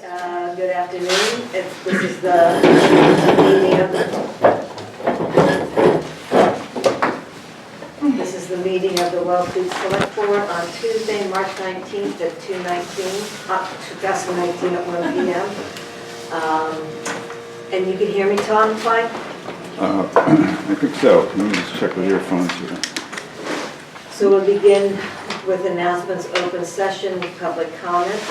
Good afternoon. This is the meeting of the Wellfleet Select Board on Tuesday, March 19th at 2019 at 1 p.m. And you can hear me, Tom, fine? I think so. Let me just check with your phones here. So we'll begin with announcements, open session, public comment.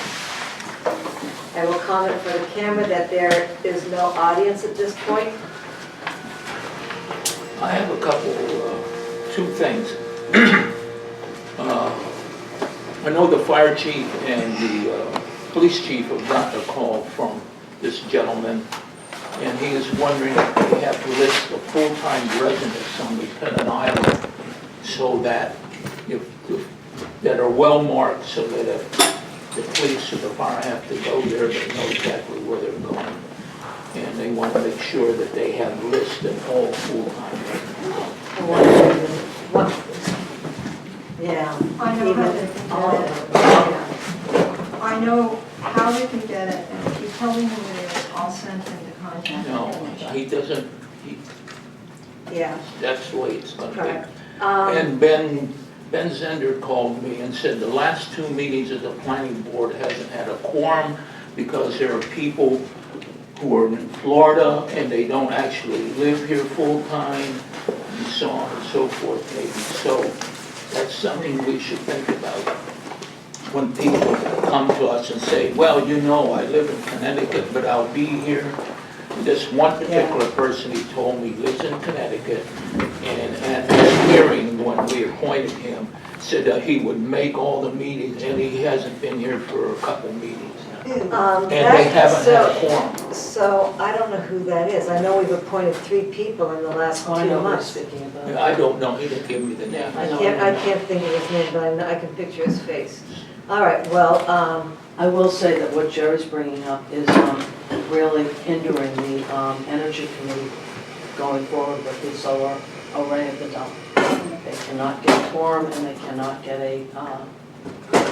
I will comment for the camera that there is no audience at this point. I have a couple, two things. I know the fire chief and the police chief have gotten a call from this gentleman, and he is wondering if they have to list the full-time residents on Lieutenant Island so that that are well marked, so that if the police or the fire have to go there, they know exactly where they're going. And they want to make sure that they have listed all full-time residents. Yeah. I know how they can all get of it. them. Yeah. I know how they can get it, and if you tell me who it is, I'll send him the contact No, information. he doesn't, Yeah. that's the way it's going to Correct. be. And Ben Zender called me and said the last two meetings of the planning board hasn't had a quorum because there are people who are in Florida and they don't actually live here full-time and so on and so forth maybe. So that's something we should think about when people come to us and say, well, you know, I live in Connecticut, but I'll be here. This one particular person, he told me, lives in Connecticut, and at the hearing, when we appointed him, said that he would make all the meetings, and he hasn't been here for a couple meetings now. And they haven't had a quorum. So I don't know who that is. I know we've appointed 3 people in the last 2 months. I don't know, he didn't give me the name. I can't think of his name, but I can picture his face. All right, well, I will say that what Jerry's bringing up is really hindering the Energy Committee going forward with the solar array at the dump. They cannot get a quorum and they cannot get a...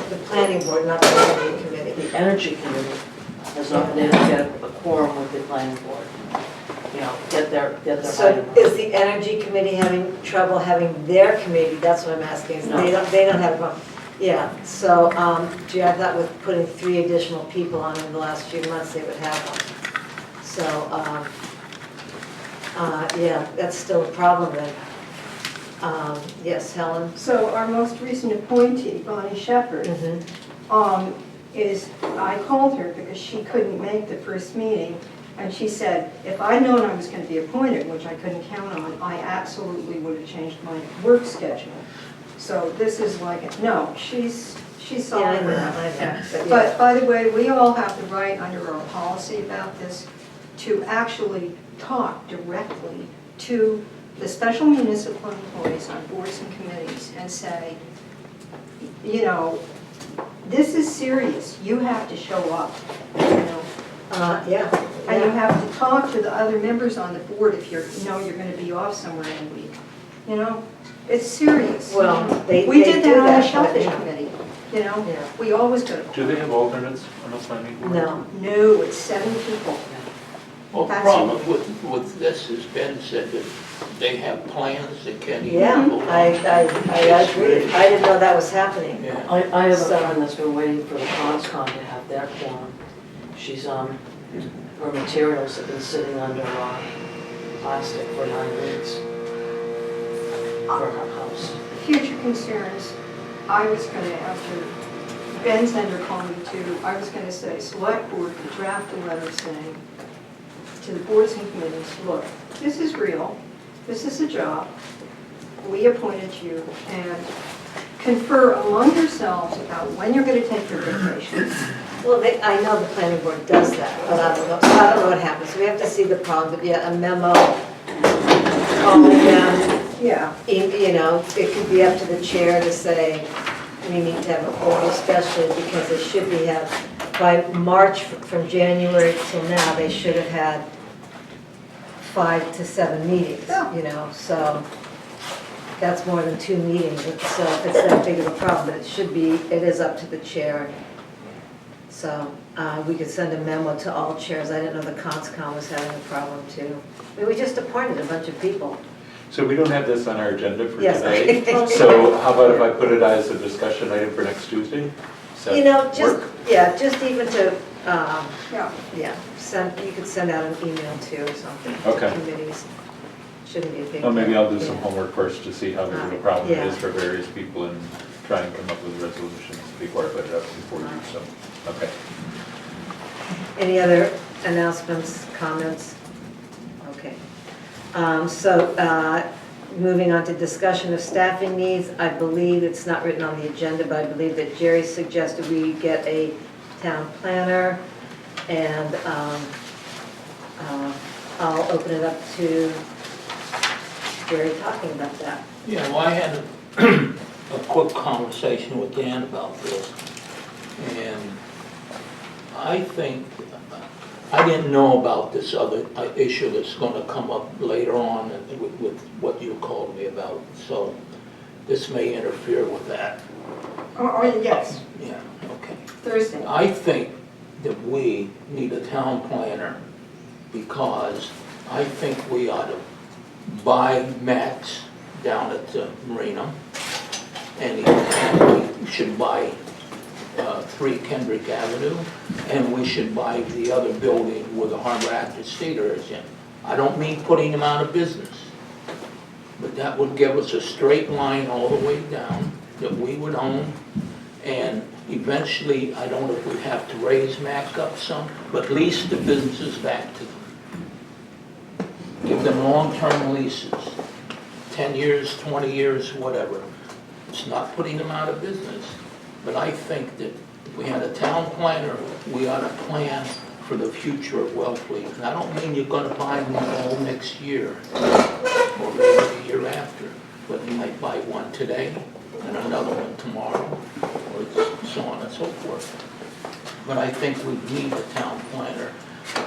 the planning board, not the energy committee. The Energy Committee has not been able to get a quorum with the planning board. You know, get their So item. is the energy committee having trouble having their committee? That's what I'm asking. No. They don't have one. Yeah, so, gee, I thought with putting 3 additional people on in the last few months, they would have one. So, yeah, that's still a problem then. Yes, Helen? So our most recent appointee, Bonnie Shepherd, I called her because she couldn't make the first meeting, and she said, if I'd known I was going to be appointed, which I couldn't count on, I absolutely would have changed my work schedule. So this is like, no, she's solid with that. But by the way, we all have the right under our policy about this to actually talk directly to the special municipal employees on boards and committees and say, you know, this is serious. You have to show up, you know. Yeah. And you have to talk to the other members on the board if you're going to be off somewhere in a week. You know, it's serious. Well, We they did do that on the that, Shellfish but- Committee, you know? Yeah. We always go to. Do they have alternates on the planning board? No. No, it's 7 people. Well, the That's- problem with this is Ben said that they have plans that can't even Yeah, vote on. I agree. I didn't know that was happening. Yeah. I have a So- friend that's been waiting for the ConsCom to have their quorum. She's, her materials have been sitting under plastic for 9 weeks for her house. Future concerns, I was going to, after Ben Zender called me too, I was going to say, select board could draft a letter saying to the boards and committees, look, this is real, this is a job, we appointed you, and confer among yourselves about when you're going to take your vacation. Well, I know the planning board does that, but I don't know, so I don't know what happens. So we have to see the problem, but yeah, a memo, calling them, Yeah. you know, it could be up to the chair to say, we need to have a quorum, especially because they should be by March, from January till now, they should have had 5 to 7 meetings, Yeah. you know, so that's more than 2 meetings, so if it's that big of a problem, but it should be, it is up to the chair. So we could send a memo to all chairs. I didn't know the CONSCOM was having a problem too. I mean, we just appointed a bunch of people. So we don't have this on our agenda for Yes, today. okay. So how about if I put it as a discussion item for next Tuesday? Does that You know, just, work? yeah, just even to, Yeah. yeah, you could send out an email too or something. to Okay. Committees. Shouldn't be a big deal. Well, maybe I'll do some Yeah. homework first to see how big of a problem it Yeah. is for various people and try and come up with resolutions before I put it up before you, so, okay. Any other announcements, comments? Okay. So, moving on to discussion of staffing needs, I believe it's not written on the agenda, but I believe that Jerry suggested we get a town planner, and I'll open it up to Jerry talking about that. Yeah, well, I had a quick conversation with Dan about this, and I think, I didn't know about this other issue that's gonna come up later on with what you called me about, so this may interfere with that. Or yes, Yeah, okay. Thursday. I think that we need a town planner because I think we ought to buy mats down at the marina, and we should buy 3 Kendrick Avenue, and we should buy the other building where the Harbor Actors Theater is in. I don't mean putting them out of business, but that would give us a straight line all the way down that we would own, and eventually, I don't know if we have to raise MAC up some, but lease the businesses back to them. Give them long-term leases, 10 years, 20 years, whatever. It's not putting them out of business. But I think that if we had a town planner, we ought to plan for the future of Wellfleet. And I don't mean you're gonna buy them all next year, or maybe the year after, but you might buy one today and another one tomorrow, or so on and so forth. But I think we need a town planner.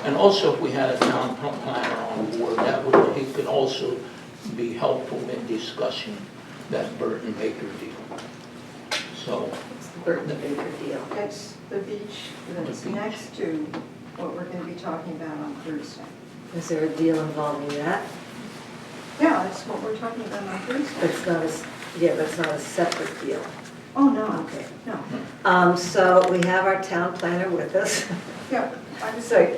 And also, if we had a town planner on board, that would, he could also be helpful in discussing that Burton Baker deal. So, It's the Burton Baker deal. It's the beach that's next to what we're going to be talking about on Thursday. Is there a deal involving that? Yeah, that's what we're talking about on Thursday. It's not yeah, but it's not a separate deal. Oh, no, Okay. no. So we have our town planner with us. Yeah, I'm So,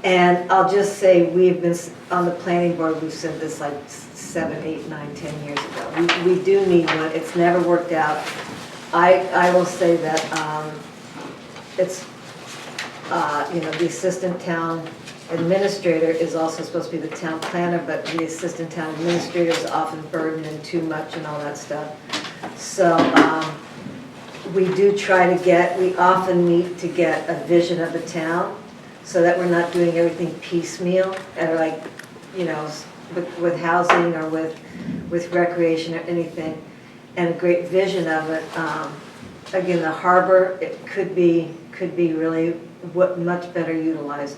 and I'll just say, we've been, on the planning board, we've said this like 7, 8, 9, 10 years ago. We do need one, it's never worked out. I will say that it's, you know, the assistant town administrator is also supposed to be the town planner, but the assistant town administrator is often burdened and too much and all that stuff. So we do try to get, we often meet to get a vision of the town, so that we're not doing everything piecemeal, and like, you know, with housing or with recreation or anything, and a great vision of it. Again, the harbor, it could be really much better utilized.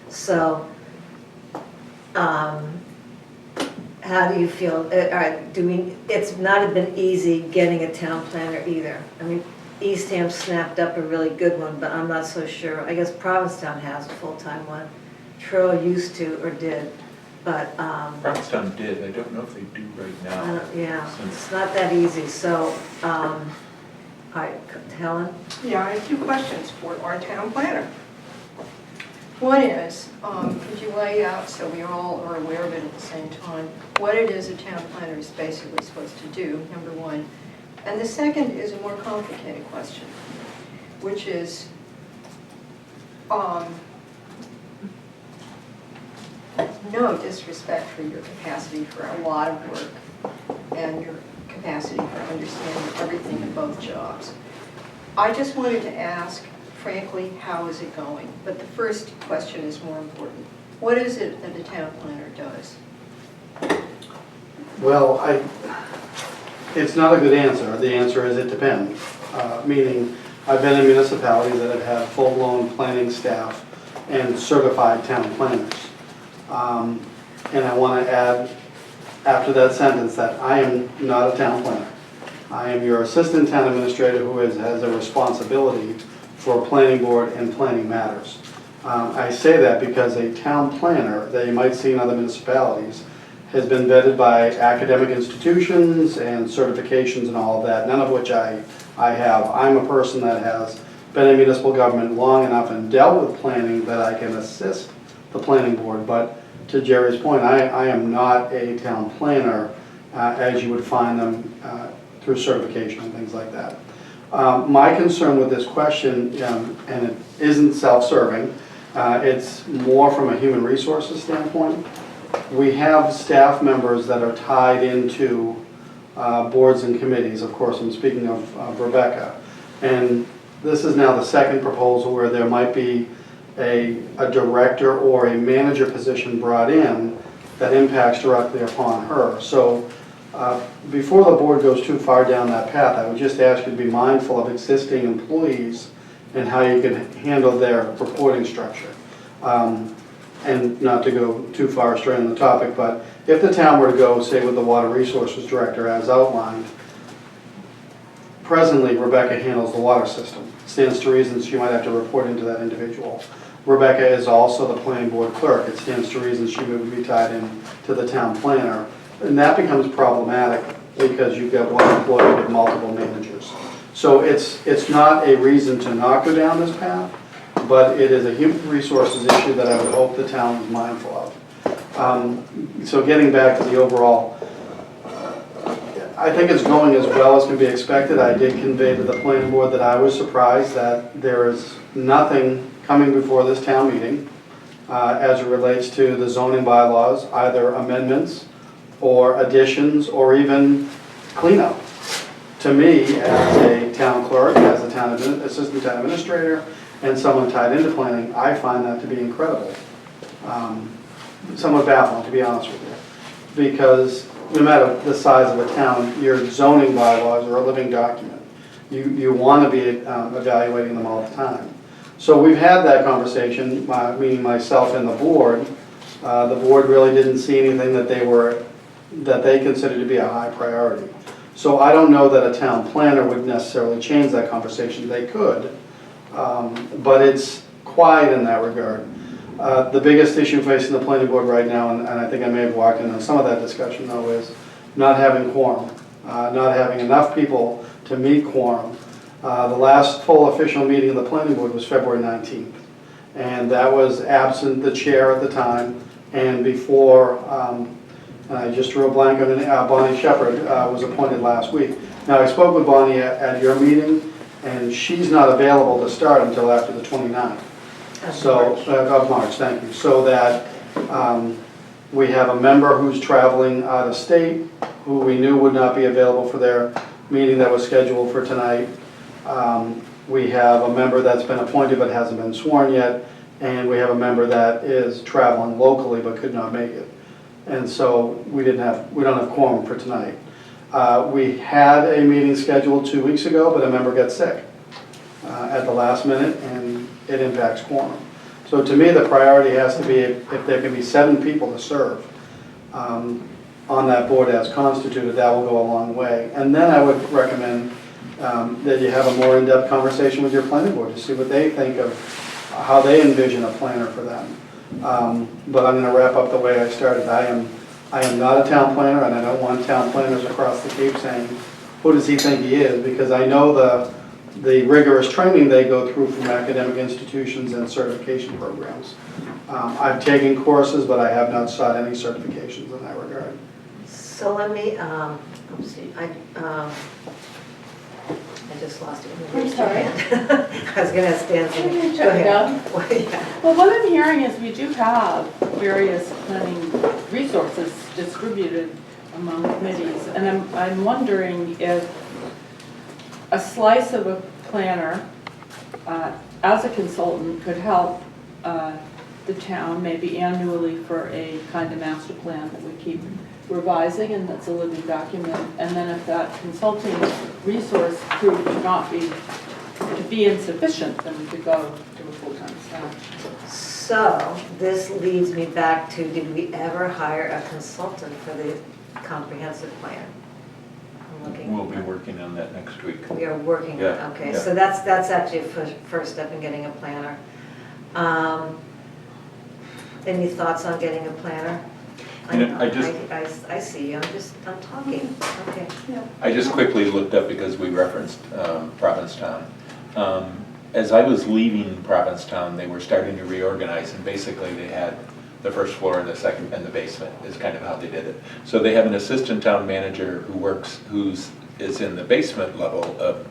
So, how do you feel? All right, it's not been easy getting a town planner either. I mean, Eastham snapped up a really good one, but I'm not so sure. I guess Provincetown has a full-time one. Truro used to or did, but Provincetown did, I don't know if they do right now. yeah, it's not that easy. So, all right, Helen? Yeah, I have 2 questions for our town planner. One is, could you lay out, so we all are aware of it at the same time, what it is a town planner is basically supposed to do, number one. And the second is a more complicated question, which is, no disrespect for your capacity for a lot of work and your capacity for understanding everything in both jobs. I just wanted to ask, frankly, how is it going? But the first question is more important. What is it that a town planner does? Well, it's not a good answer. The answer is it depends. Meaning, I've been in municipalities that have had full-blown planning staff and certified town planners. And I want to add, after that sentence, that I am not a town planner. I am your assistant town administrator who has a responsibility for planning board and planning matters. I say that because a town planner that you might see in other municipalities has been vetted by academic institutions and certifications and all of that, none of which I have. I'm a person that has been in municipal government long enough and dealt with planning that I can assist the planning board. But to Jerry's point, I am not a town planner as you would find them through certification and things like that. My concern with this question, and it isn't self-serving, it's more from a human resources standpoint. We have staff members that are tied into boards and committees. Of course, I'm speaking of Rebecca. And this is now the second proposal where there might be a director or a manager position brought in that impacts directly upon her. So before the board goes too far down that path, I would just ask you to be mindful of existing employees and how you can handle their reporting structure. And not to go too far astray on the topic, but if the town were to go, say, with the water resources director as outlined, presently Rebecca handles the water system. Stands to reason she might have to report into that individual. Rebecca is also the planning board clerk. It stands to reason she would be tied in to the town planner. And that becomes problematic because you've got one employee with multiple managers. So it's not a reason to not go down this path, but it is a human resources issue that I would hope the town is mindful of. So getting back to the overall, I think it's going as well as can be expected. I did convey to the planning board that I was surprised that there is nothing coming before this town meeting as it relates to the zoning bylaws, either amendments or additions or even cleanup. To me, as a town clerk, as a town assistant town administrator, and someone tied into planning, I find that to be incredible. Somewhat baffling, to be honest with you. Because no matter the size of a town, your zoning bylaws are a living document. You want to be evaluating them all the time. So we've had that conversation, meaning myself and the board. The board really didn't see anything that they considered to be a high priority. So I don't know that a town planner would necessarily change that conversation. They could. But it's quiet in that regard. The biggest issue facing the planning board right now, and I think I may have walked in on some of that discussion though, is not having quorum, not having enough people to meet quorum. The last full official meeting of the planning board was February 19th. And that was absent the chair at the time and before, I just drew a blank on Bonnie Shepherd was appointed last week. Now I spoke with Bonnie at your meeting, and she's not available to start until after the 29th. Of March, thank you. So that we have a member who's traveling out of state, who we knew would not be available for their meeting that was scheduled for tonight. We have a member that's been appointed but hasn't been sworn yet, and we have a member that is traveling locally but could not make it. And so we don't have quorum for tonight. We had a meeting scheduled 2 weeks ago, but a member got sick at the last minute, and it impacts quorum. So to me, the priority has to be if there can be 7 people to serve on that board as constituted, that will go a long way. And then I would recommend that you have a more in-depth conversation with your planning board to see what they think of how they envision a planner for them. But I'm going to wrap up the way I started. I am not a town planner, and I don't want town planners across the Cape saying, who does he think he is? Because I know the rigorous training they go through from academic institutions and certification programs. I've taken courses, but I have not sought any certifications in that regard. So let me, let's see, I just lost it. I'm sorry. I was going to ask Dan something. Okay, Go ahead. Jessica. Yeah. Well, what I'm hearing is we do have various planning resources distributed among committees, and I'm wondering if a slice of a planner as a consultant could help the town maybe annually for a kind of master plan that we keep revising, and that's a living document. And then if that consulting resource proved to be insufficient, then we could go to a full-time staff. So this leads me back to, did we ever hire a consultant for the comprehensive plan? I'm looking. We'll be working on that next week. We are working, Yeah, okay, yeah. so that's actually a first step in getting a planner. Any thoughts on getting a planner? You know, I see you, I'm talking, okay. I just quickly looked up because we referenced Provincetown. As I was leaving Provincetown, they were starting to reorganize, and basically they had the first floor and the second and the basement is kind of how they did it. So they have an assistant town manager who's in the basement level of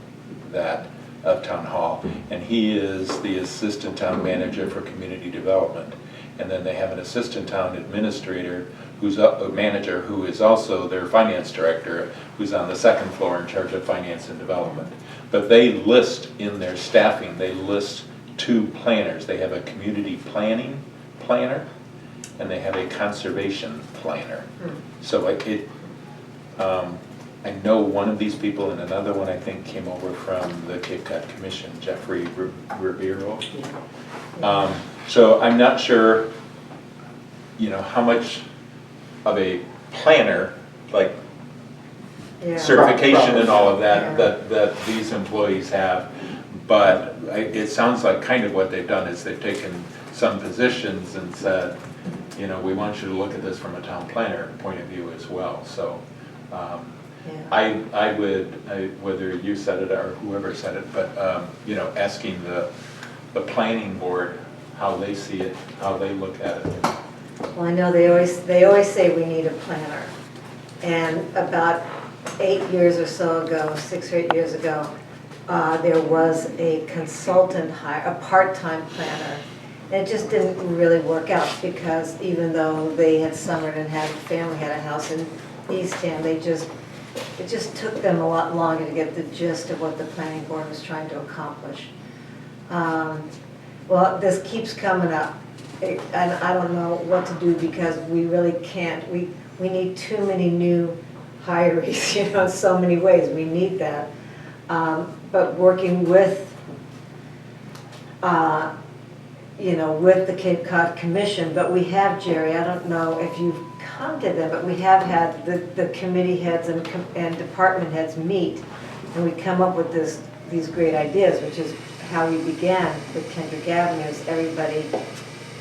town hall, and he is the assistant town manager for community development. And then they have an assistant town administrator who's a manager who is also their finance director, who's on the second floor in charge of finance and development. But they list in their staffing, they list 2 planners. They have a community planning planner and they have a conservation planner. So I know one of these people, and another one I think came over from the Cape Cod Commission, Jeffrey Ribeiro. So I'm not sure, how much of a planner, like Yeah. certification and all of that these employees have. But it sounds like kind of what they've done is they've taken some positions and said, we want you to look at this from a town planner point of view as well. So I would, whether you said it or whoever said it, but asking the planning board how they see it, how they look at it. Well, I know they always say we need a planner. And about 8 years or so ago, 6 or 8 years ago, there was a consultant a part-time planner. And it just didn't really work out because even though they had summered and had a house in Eastham, it just took them a lot longer to get the gist of what the planning board was trying to accomplish. Well, this keeps coming up, and I don't know what to do because we really can't. We need too many new hires, in so many ways. We need that. But working with, with the Cape Cod Commission, but we have, Jerry, I don't know if you've come to them, but we have had the committee heads and department heads meet, and we come up with these great ideas, which is how we began with Kendrick Avenue. Is everybody,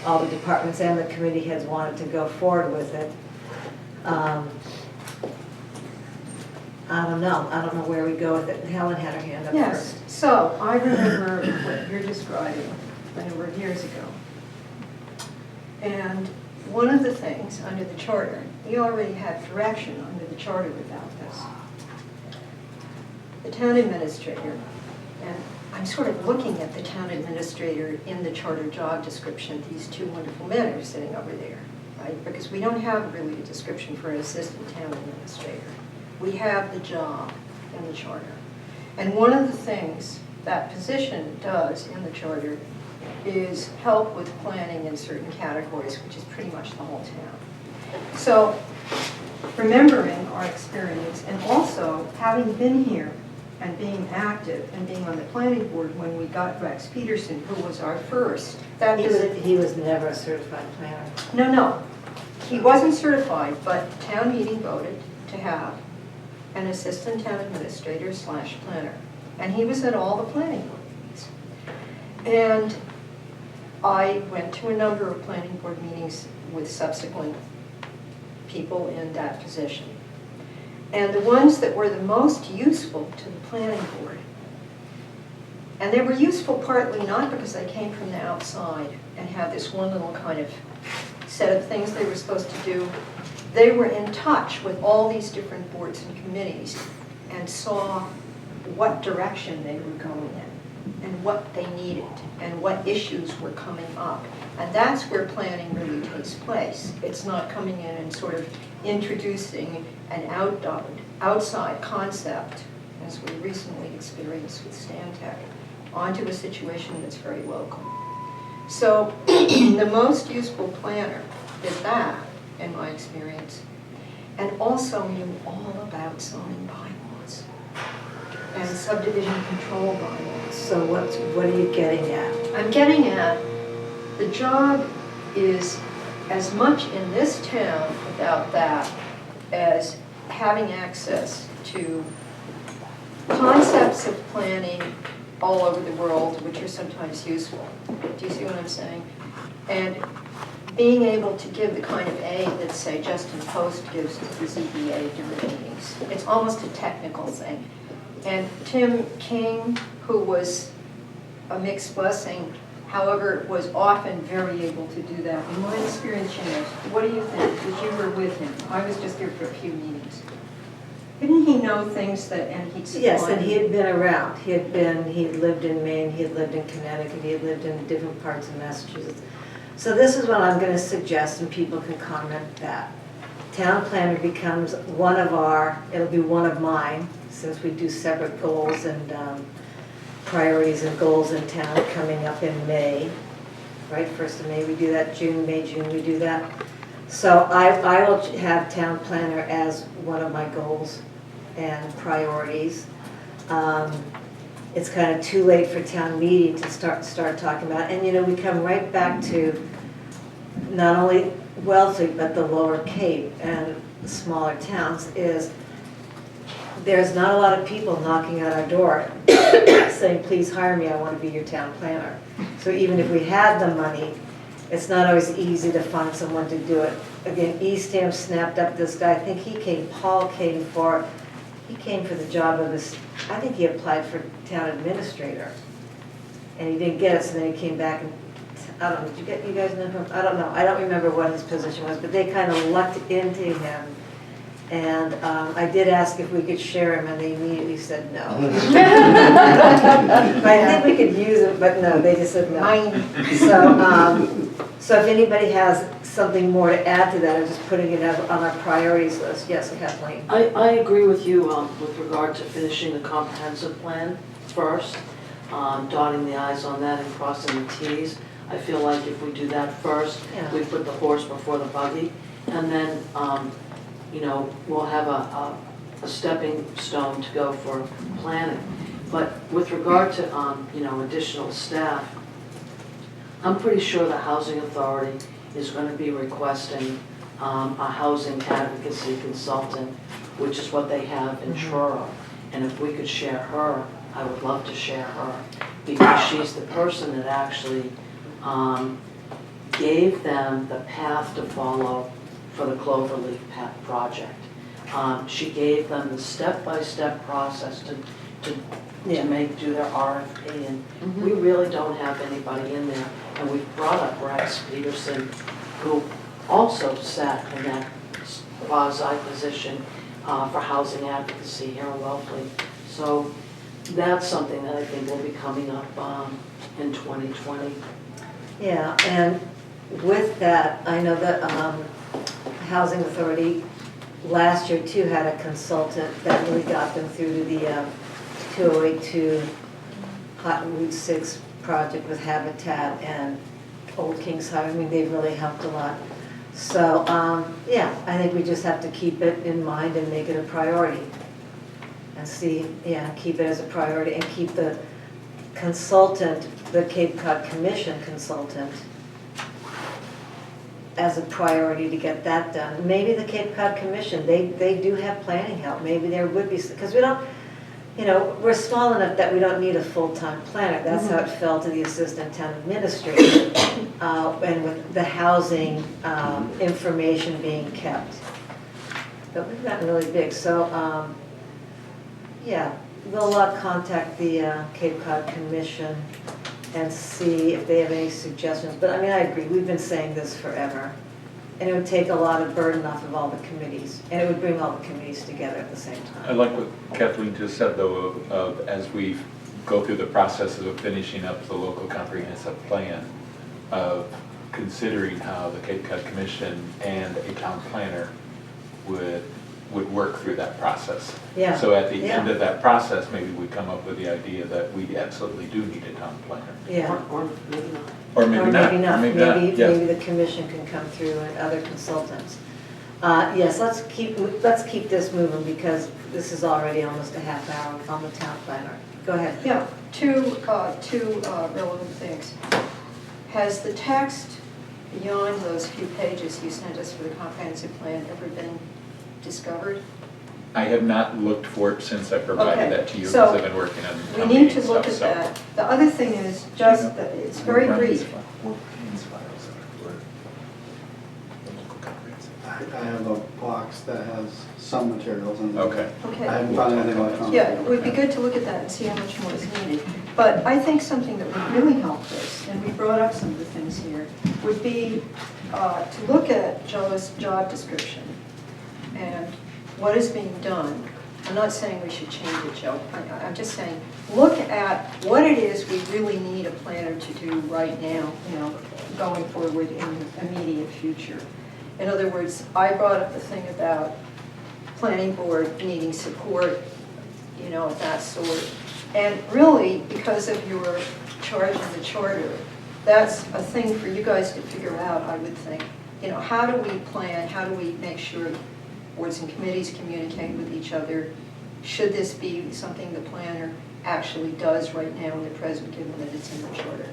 all the departments and the committee heads wanted to go forward with it. I don't know where we go with it. Helen had her hand up Yes, first. so I remember what you're describing a number of years ago. And one of the things under the charter, we already had direction under the charter about this. The town administrator, and I'm sort of looking at the town administrator in the charter job description, these 2 wonderful men are sitting over there, right? Because we don't have really a description for an assistant town administrator. We have the job in the charter. And one of the things that position does in the charter is help with planning in certain categories, which is pretty much the whole town. So remembering our experience and also having been here and being active and being on the planning board when we got Rex Peterson, who was our first. He was never a certified planner. No. He wasn't certified, but town meeting voted to have an assistant town administrator / planner. And he was at all the planning board meetings. And I went to a number of planning board meetings with subsequent people in that position. And the ones that were the most useful to the planning board, and they were useful partly not because they came from the outside and had this one little kind of set of things they were supposed to do. They were in touch with all these different boards and committees and saw what direction they were going in and what they needed and what issues were coming up. And that's where planning really takes place. It's not coming in and sort of introducing an outside concept, as we recently experienced with Stantec, onto a situation that's very local. So the most useful planner did that, in my experience, and also knew all about zoning bylaws and subdivision control bylaws. So what are you getting at? I'm getting at the job is as much in this town about that as having access to types of planning all over the world, which are sometimes useful. Do you see what I'm saying? And being able to give the kind of aid that, say, Justin Post gives to the ZBA during meetings. It's almost a technical thing. And Tim King, who was a mixed blessing, however, was often very able to do that. In my experience, what do you think? Because you were with him. I was just there for a few meetings. Didn't he know things that, and he'd supply? Yes, and he had been around. He had lived in Maine, he had lived in Connecticut, he had lived in different parts of Massachusetts. So this is what I'm going to suggest, and people can comment that. Town planner becomes one of our, it'll be one of mine, since we do separate goals and priorities and goals in town coming up in May, right? 1st of May we do that, May, June we do that. So I will have town planner as one of my goals and priorities. It's kind of too late for town meeting to start talking about it. And you know, we come right back to not only Wellesley, but the Lower Cape and the smaller towns is there's not a lot of people knocking at our door saying, please hire me, I want to be your town planner. So even if we had the money, it's not always easy to find someone to do it. Again, Eastham snapped up this guy, I think Paul came for the job of this, I think he applied for town administrator. And he didn't get it, so then he came back and, I don't know, you guys know him? I don't know, I don't remember what his position was, but they kind of lucked into him. And I did ask if we could share him, and they immediately said no. I think we could use it, but no, they just said no. So if anybody has something more to add to that, or just putting it on our priorities list, yes, Kathleen. I agree with you with regard to finishing the comprehensive plan first, dotting the i's on that and crossing the t's. I feel like if we do that first, Yeah. we put the horse before the buggy, and then you know, we'll have a stepping stone to go for planning. But with regard to you know, additional staff, I'm pretty sure the Housing Authority is going to be requesting a housing advocacy consultant, which is what they have in Truro. And if we could share her, I would love to share her, because she's the person that actually gave them the path to follow for the Cloverleaf project. She gave them the step-by-step process to do their RFP, and we really don't have anybody in there. And we've brought up Rex Peterson, who also sat in that quasi-position for housing advocacy here in Wellesley. So that's something that I think will be coming up in 2020. Yeah, and with that, I know that Housing Authority last year too had a consultant that really got them through to the 2082 Cottonwood 6 project with Habitat and Old Kings Highway. I mean, they've really helped a lot. So, yeah, I think we just have to keep it in mind and make it a priority. And see, yeah, keep it as a priority and keep the consultant, the Cape Cod Commission consultant, as a priority to get that done. Maybe the Cape Cod Commission, they do have planning help. Maybe there would be, because we don't, you know, we're small enough that we don't need a full-time planner. That's how it fell to the assistant town administrator. And with the housing information being kept. But we've gotten really big, so yeah, we'll contact the Cape Cod Commission and see if they have any suggestions. But I mean, I agree, we've been saying this forever. And it would take a lot of burden off of all the committees, and it would bring all the committees together at the same I time. like what Kathleen just said, though, of as we go through the process of finishing up the local comprehensive plan, of considering how the Cape Cod Commission and a town planner would work through that process. Yeah. So at the end of that process, maybe we come up with the idea that we absolutely do need a town planner. Yeah. Or maybe not. Or maybe not. Or maybe not, yes. Maybe the commission can come through and other consultants. Yes, let's keep this moving, because this is already almost a half hour on the town planner. Go ahead. Yeah, two relevant things. Has the text beyond those few pages you sent us for the comprehensive plan ever been discovered? I have not looked for it since I provided Okay, that to you, so because I've been working on We town need meeting to look stuff, at so. that. The other thing is just that it's very brief. I have a box that has some materials in there. Okay. I Okay. haven't found anything electronic. Yeah, it would be good to look at that and see how much more is needed. But I think something that would really help us, and we brought up some of the things here, would be to look at Joe's job description and what is being done. I'm not saying we should change it, Joe. I'm just saying, look at what it is we really need a planner to do right now, going forward in the immediate future. In other words, I brought up the thing about planning board needing support, of that sort. And really, because of your charge in the charter, that's a thing for you guys to figure out, I would think. How do we plan, how do we make sure boards and committees communicate with each other? Should this be something the planner actually does right now in the present, given that it's in the charter?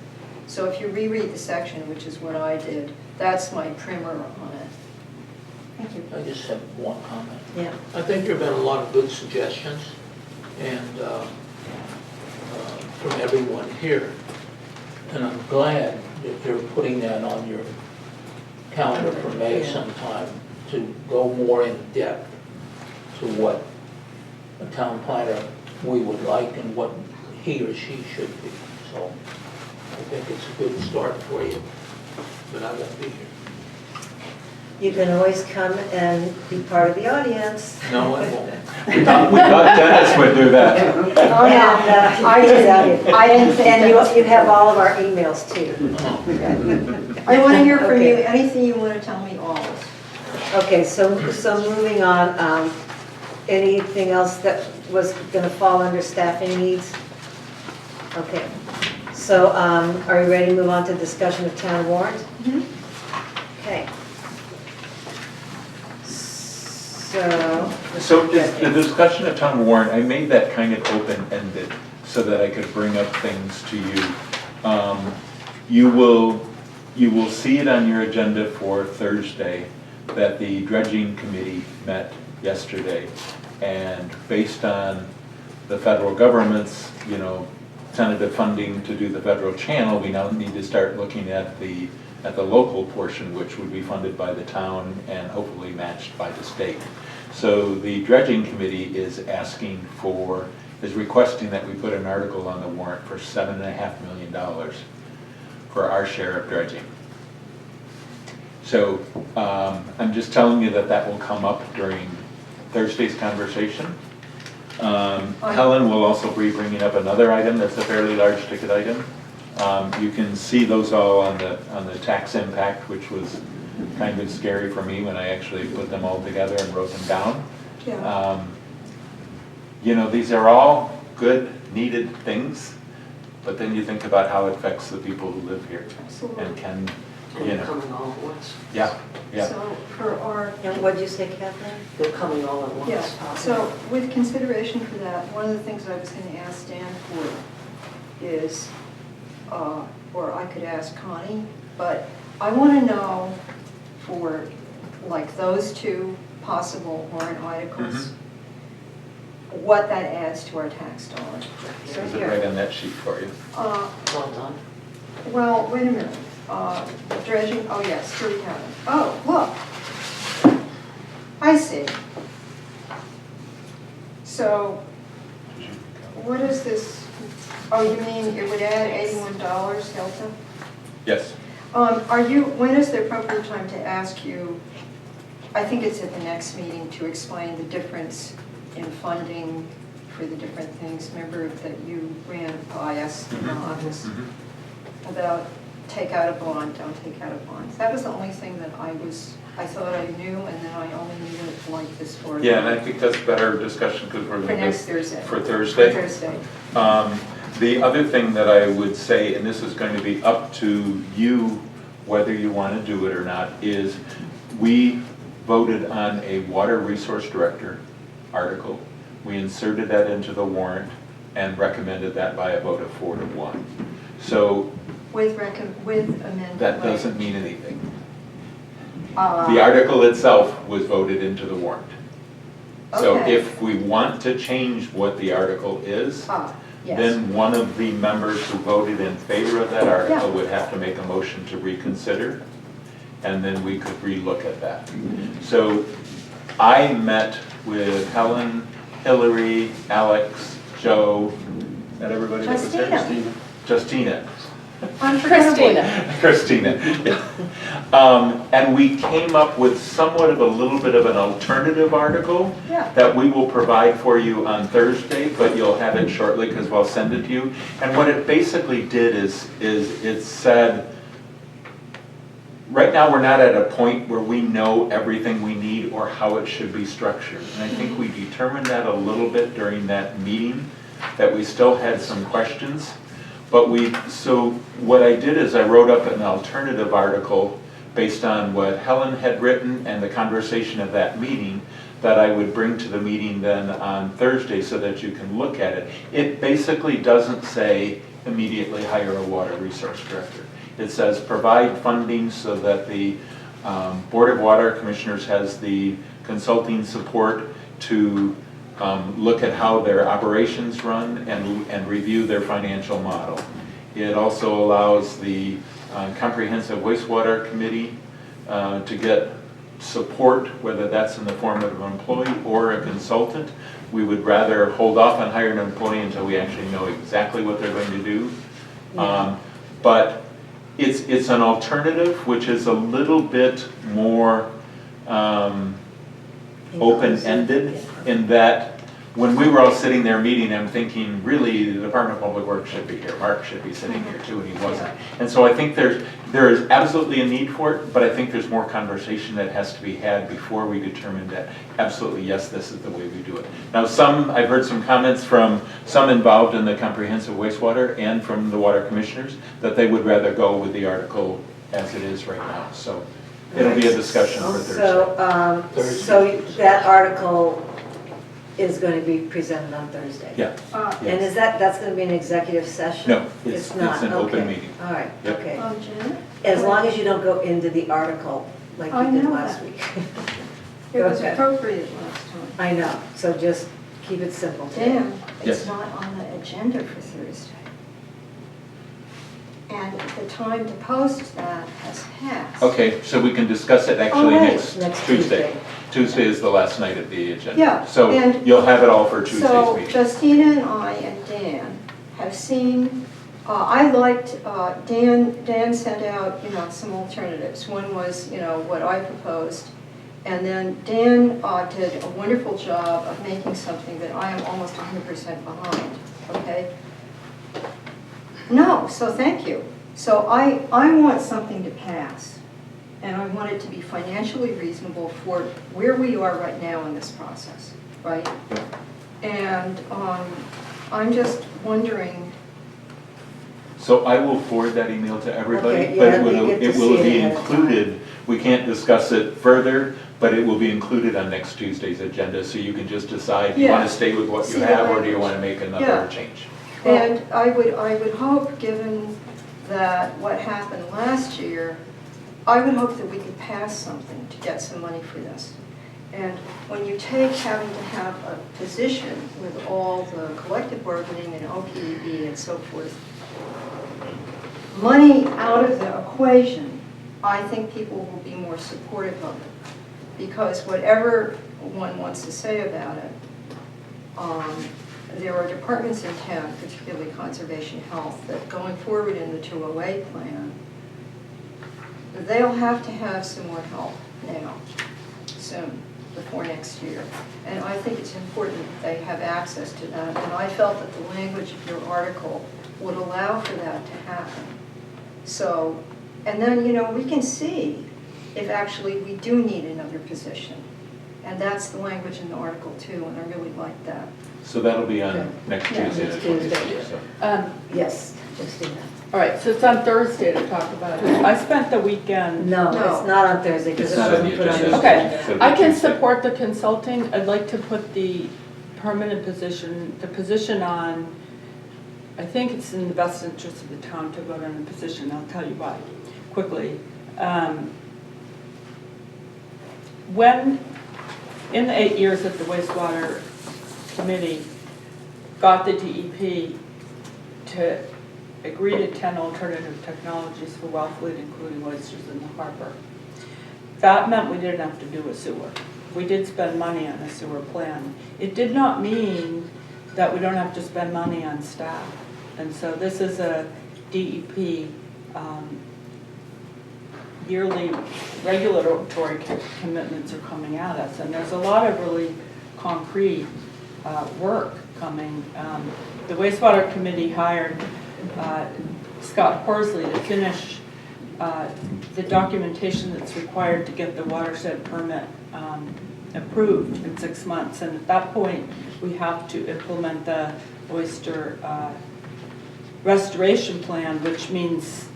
So if you reread the section, which is what I did, that's my primer on it. Thank you. I just have one comment. Yeah. I think there have been a lot of good suggestions, and from everyone here. And I'm glad that you're putting that on your calendar for May sometime to go more in depth to what a town planner we would like and what he or she should be. So I think it's a good start for you, but I won't be here. You can always come and be part of the audience. No, I won't. We thought Dennis would do that. And I didn't think and you have all of our emails too. I want to hear from you, Okay. anything you want to tell me, always. Okay, so moving on, anything else that was gonna fall under staffing needs? Okay, so, are you ready to move on to discussion of town warrant? Okay. So is the discussion of town warrant, I made that kind of open-ended so that I could bring up things to you. You will see it on your agenda for Thursday that the dredging committee met yesterday. And based on the federal government's, tentative funding to do the federal channel, we now need to start looking at the local portion, which would be funded by the town and hopefully matched by the state. So the dredging committee is requesting that we put an article on the warrant for $7.5 million for our share of dredging. So I'm just telling you that will come up during Thursday's conversation. Helen will also be bringing up another item that's a fairly large ticket item. You can see those all on the tax impact, which was kind of scary for me when I actually put them all together and wrote them down. Yeah. These are all good, needed things, but then you think about how it affects the people who live here Absolutely. and can, And they're coming all at once. yeah. So for our, And what'd you say, Kathleen? They're coming all at once. yeah, so with consideration for that, one of the things I was going to ask Dan for is, or I could ask Connie, but I want to know for like those two possible warrant articles, what that adds to our tax dollars. So Is it here, right on that sheet for you? Well done. well, wait a minute. Dredging, oh yes, here we have it. Oh, look. I see. So, what is this? Oh, you mean it would add $81 delta? Yes. When is the appropriate time to ask you, I think it's at the next meeting, to explain the difference in funding for the different things? Remember that you ran by us in the office about take out a bond, don't take out a bond. That was the only thing that I thought I knew, and then I only knew it like this for. Yeah, and I think that's better discussion because we're For going to. next Thursday. For Thursday? For Thursday. The other thing that I would say, and this is going to be up to you whether you want to do it or not, is we voted on a water resource director article. We inserted that into the warrant and recommended that by a vote of 4-1. So With amendment. that doesn't mean anything. Uh, The article itself was voted into the warrant. So Okay. if we want to change what the article is, Yes. then one of the members who voted in favor of that article Yeah. would have to make a motion to reconsider, and then we could relook at that. So I met with Helen, Hillary, Alex, Joe, and everybody that was there? Justina. Justina. Unforgettably. Christina. And we came up with somewhat of a little bit of an alternative article Yeah. that we will provide for you on Thursday, but you'll have it shortly because we'll send it to you. And what it basically did is it said, right now we're not at a point where we know everything we need or how it should be structured. And I think we determined that a little bit during that meeting, that we still had some questions. But so what I did is I wrote up an alternative article based on what Helen had written and the conversation of that meeting that I would bring to the meeting then on Thursday so that you can look at it. It basically doesn't say immediately hire a water resource director. It says provide funding so that the Board of Water Commissioners has the consulting support to look at how their operations run and review their financial model. It also allows the Comprehensive Wastewater Committee to get support, whether that's in the form of an employee or a consultant. We would rather hold off on hiring an employee until we actually know exactly what they're going to do. But it's an alternative which is a little bit more open-ended in that when we were all sitting there meeting, I'm thinking, really, the Department of Public Works should be here. Mark should be sitting here too, and he wasn't. And so I think there is absolutely a need for it, but I think there's more conversation that has to be had before we determine that absolutely, yes, this is the way we do it. Now, I've heard some comments from some involved in the comprehensive wastewater and from the water commissioners that they would rather go with the article as it is right now. So it'll be a discussion for Thursday. So that article is going to be presented on Thursday? Yeah. And is that's going to be an executive session? No, it's not? an open Okay. meeting. All right, Yep. okay. Janet? As long as you don't go into the article like I you did know last that. week. It Go was ahead. appropriate last time. I know, so just keep it simple today. Dan, Yes. it's not on the agenda for Thursday. And the time to post that has passed. Okay, so we can discuss it actually All right. Next Tuesday. Tuesday. Tuesday is the last night of the agenda. Yeah, So and- you'll have it all for Tuesday's So meeting. Justina and I and Dan have seen, I liked, Dan sent out, some alternatives. One was, what I proposed. And then Dan did a wonderful job of making something that I am almost 100% behind, okay? No, so thank you. So I want something to pass. And I want it to be financially reasonable for where we are right now in this process, right? And I'm just wondering, So I will forward that email to everybody, Okay, but yeah, we get to it will see it be ahead of time. included. We can't discuss it further, but it will be included on next Tuesday's agenda, so you can just decide, do you want Yeah. to stay with what you See the have, or do you language. want to make another Yeah. change? and I would hope, given that what happened last year, I would hope that we could pass something to get some money for this. And when you take having to have a position with all the collective bargaining and OPEB and so forth, money out of the equation, I think people will be more supportive of it. Because whatever one wants to say about it, there are departments in town, particularly Conservation Health, that going forward in the 208 plan, they'll have to have some more help now, soon, before next year. And I think it's important that they have access to that. And I felt that the language of your article would allow for that to happen. So, and then, we can see if actually we do need another position. And that's the language in the article too, and I really like that. So that'll be on Okay. next Yeah, Tuesday, next the 26th. Tuesday. so. Yes, Justina. All right, so it's on Thursday to talk about it. I spent the weekend. No, No. it's not on Thursday because It's it not on wasn't the put on agenda. the Okay, So it'll be I can Tuesday. support the consulting. I'd like to put the permanent position, the position on, I think it's in the best interest of the town to vote on the position. I'll tell you why, quickly. When in the 8 years that the wastewater committee got the DEP to agree to 10 alternative technologies for well fleet, including oysters in the harbor, that meant we didn't have to do a sewer. We did spend money on a sewer plan. It did not mean that we don't have to spend money on staff. And so this is a DEP yearly regulatory commitments are coming at us. And there's a lot of really concrete work coming. The wastewater committee hired Scott Horsley to finish the documentation that's required to get the watershed permit approved in 6 months. And at that point, we have to implement the oyster restoration plan, which means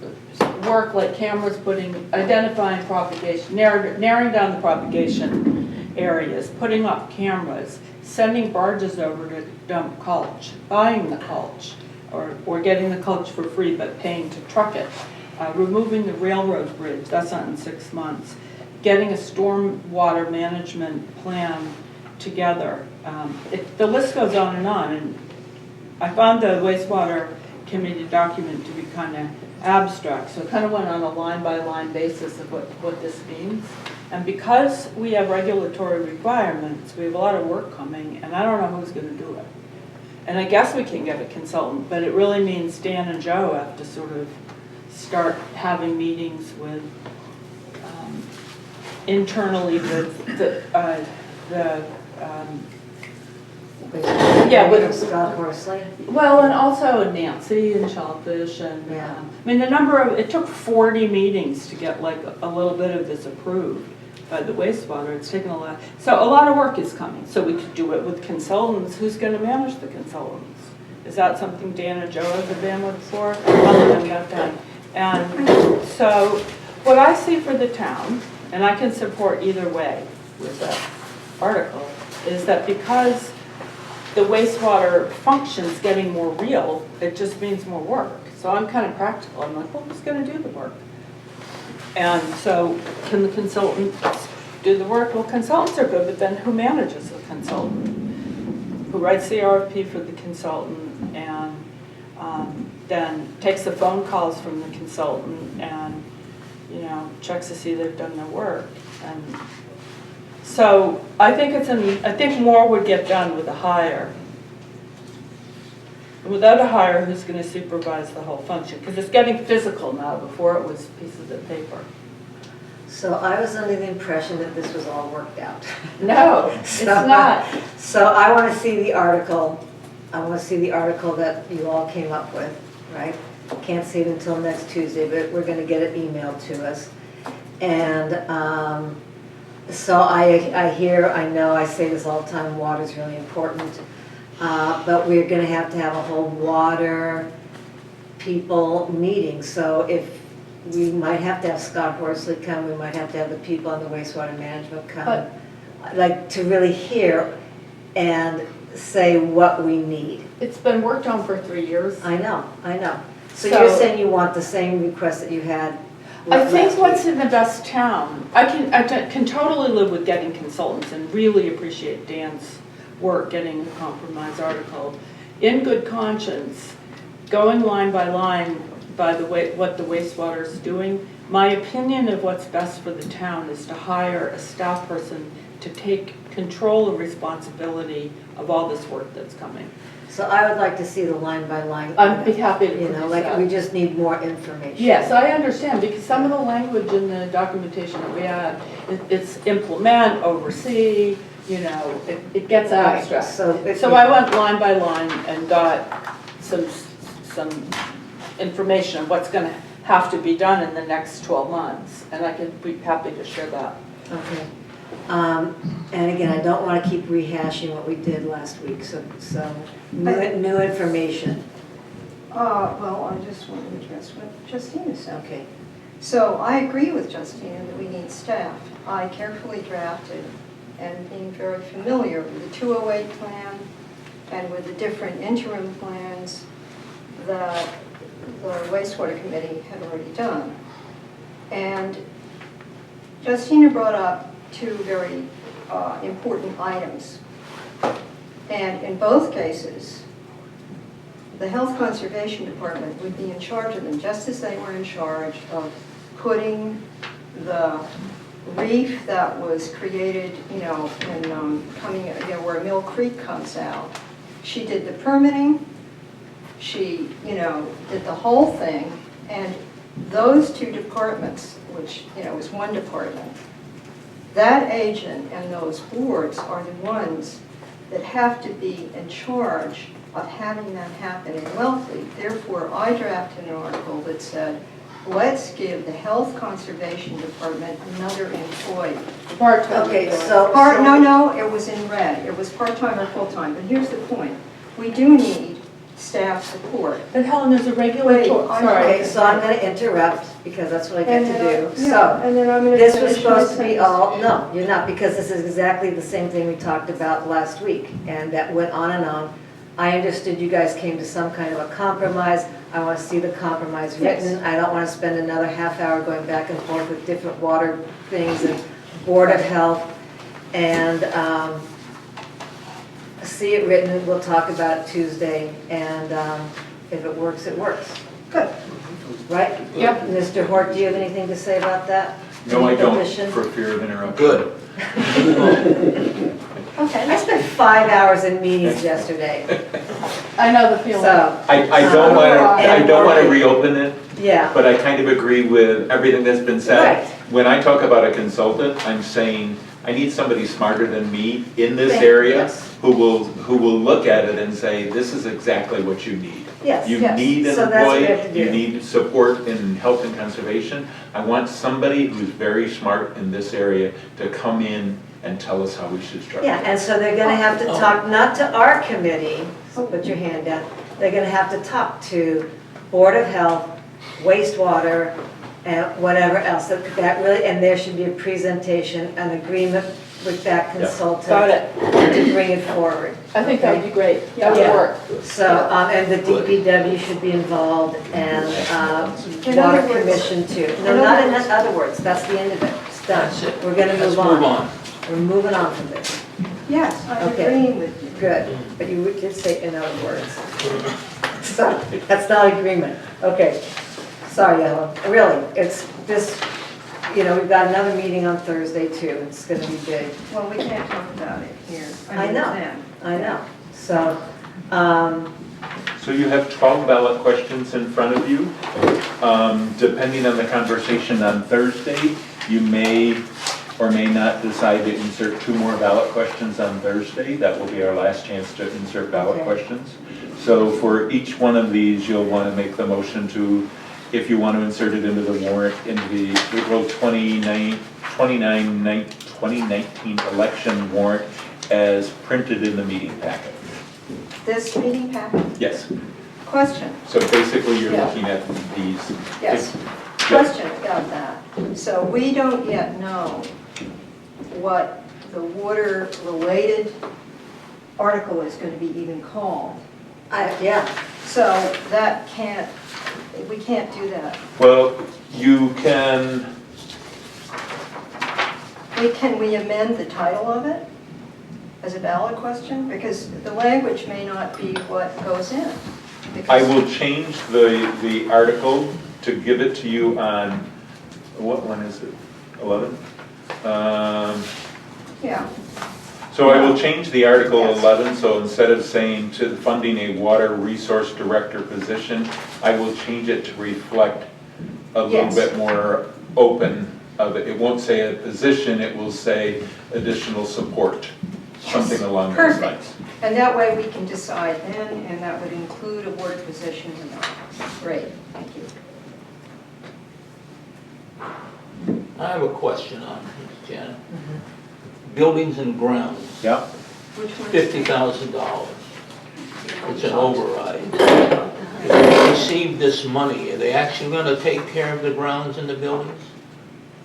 work like cameras, identifying propagation, narrowing down the propagation areas, putting up cameras, sending barges over to dump mulch, buying the mulch, or getting the mulch for free but paying to truck it, removing the railroad bridge, that's not in 6 months, getting a storm-water management plan together. The list goes on, and I found the wastewater committee document to be kind of abstract, so it kind of went on a line-by-line basis of what this means. And because we have regulatory requirements, we have a lot of work coming, and I don't know who's going to do it. And I guess we can get a consultant, but it really means Dan and Joe have to sort of start having meetings with internally with with Scott Horsley. well, and also Nancy and Shellfish and Yeah. I mean it took 40 meetings to get like a little bit of this approved by the wastewater. It's taken a lot. So a lot of work is coming. So we could do it with consultants. Who's going to manage the consultants? Is that something Dan and Joe have the bandwidth for? Other than that done. And so what I see for the town, and I can support either way with that article, is that because the wastewater function's getting more real, it just means more work. So I'm kind of practical. I'm like, well, who's going to do the work? And so can the consultants do the work? Well, consultants are good, but then who manages the consultant? Who writes the RFP for the consultant and then takes the phone calls from the consultant and, you know, checks to see they've done their work. And so I think more would get done with a hire. Without a hire, who's going to supervise the whole function? Because it's getting physical now. Before it was pieces of paper. So I was under the impression that this was all worked out. No, it's not. So I want to see the article. I want to see the article that you all came up with, right? Can't see it until next Tuesday, but we're going to get it emailed to us. And so I know, I say this all the time, water is really important. But we're going to have a whole water people meeting. So if we might have to have Scott Horsley come, we might have to have the people on the wastewater management come, like to really hear and say what we need. It's been worked on for 3 years. I know. So you're saying you want the same request that you had I think last what's week. in the best town, I can totally live with getting consultants and really appreciate Dan's work getting a compromise article. In good conscience, going line by line by what the wastewater is doing, my opinion of what's best for the town is to hire a staff person to take control and responsibility of all this work that's coming. So I would like to see the line by line. I'd be happy to You know, produce like that. we just need more information. Yes, I understand, because some of the language in the documentation that we had, it's implement, oversee, you know, it gets Right, abstract. so So I went line by line and got some information on what's gonna have to be done in the next 12 months, and I can be happy to share that. Okay. And again, I don't want to keep rehashing what we did last week, so new information. Well, I just want to address what Justina said. Okay. So I agree with Justina that we need staff. I carefully drafted and being very familiar with the 208 plan and with the different interim plans that the wastewater committee had already done. And Justina brought up two very important items. And in both cases, the Health Conservation Department would be in charge of them, just as they were in charge of putting the reef that was created, you know, in coming, you know, where Mill Creek comes out. She did the permitting, she, you know, did the whole thing, and those two departments, which, you know, is one department, that agent and those boards are the ones that have to be in charge of having that happen in Wellfleet. Therefore, I drafted an article that said, let's give the Health Conservation Department another employee. Part-time. Okay, so. No, it was in red. It was part-time or full-time, but here's the point. We do need staff support. But Helen, there's a regulatory, Wait, I'm sorry. Okay, so I'm gonna interrupt because that's what I get to do. So, And then I'm gonna this was finish my supposed to be sentence. all, no, you're not, because this is exactly the same thing we talked about last week, and that went on and on. I understood you guys came to some kind of a compromise. I want to see the compromise written. Yes. I don't want to spend another half hour going back and forth with different water things and Board of Health. And see it written, we'll talk about it Tuesday, and if it works, it works. Good. Right? Yep. Mr. Hort, do you have anything to say about that? No, I Any don't, addition? for fear of interruption. Good. Okay. I spent 5 hours in meetings yesterday, I know the feeling. so, I don't want to reopen it, yeah. but I kind of agree with everything that's been said. Right. When I talk about a consultant, I'm saying, I need somebody smarter than me in this Yes. area who will look at it and say, this is exactly what you need. Yes, You yes. need an So that's what we have employee, to you do. need support in health and conservation. I want somebody who's very smart in this area to come in and tell us how we should structure Yeah, it. and so they're gonna have to talk, not to our committee, so put your hand down, they're gonna have to talk to Board of Health, wastewater, and whatever else, that really, and there should be a presentation, an agreement with that consultant. Got it. To bring it forward. I think that would be great. That would Yeah. work. So, and the DPW should be involved, and In Water other words- Commission too. No, in not other in words- other words, that's the end of it, it's done. That's it. We're gonna Let's move move on. on. We're moving on from this. Yes, I'm Okay. agreeing with you. Good, but you did say in other words. So, that's not agreement. Okay, sorry, Ellen, really, it's this, you know, we've got another meeting on Thursday too, it's gonna be big. Well, we can't talk about it here. I mean, know. then. I know, so, So you have 12 ballot questions in front of you. Depending on the conversation on Thursday, you may or may not decide to insert 2 more ballot questions on Thursday. That will be our last chance to insert ballot Okay. questions. So for each one of these, you'll want to make the motion to, if you want to insert it into the warrant, into the April 2019 election warrant as printed in the meeting packet. This meeting packet, Yes. question, So basically, you're Yeah. looking at these. yes, question about that. So we don't yet know what the water-related article is going to be even called. yeah, So that can't, we can't do that. Well, you can, Can we amend the title of it as a ballot question? Because the language may not be what goes in. I Because- will change the article to give it to you on, what one is it? 11? Yeah, So I will change the article Yes. 11, so instead of saying to funding a water resource director position, I will change it to reflect a little Yes. bit more open of it. It won't say a position, it will say additional support, something along those Perfect. lines. and that way we can decide then, and that would include a board position or not. Great, thank you. I have a question on this, Janet. Buildings and grounds, Yeah? Which one? $50,000. It's an override. If they receive this money, are they actually gonna take care of the grounds and the buildings?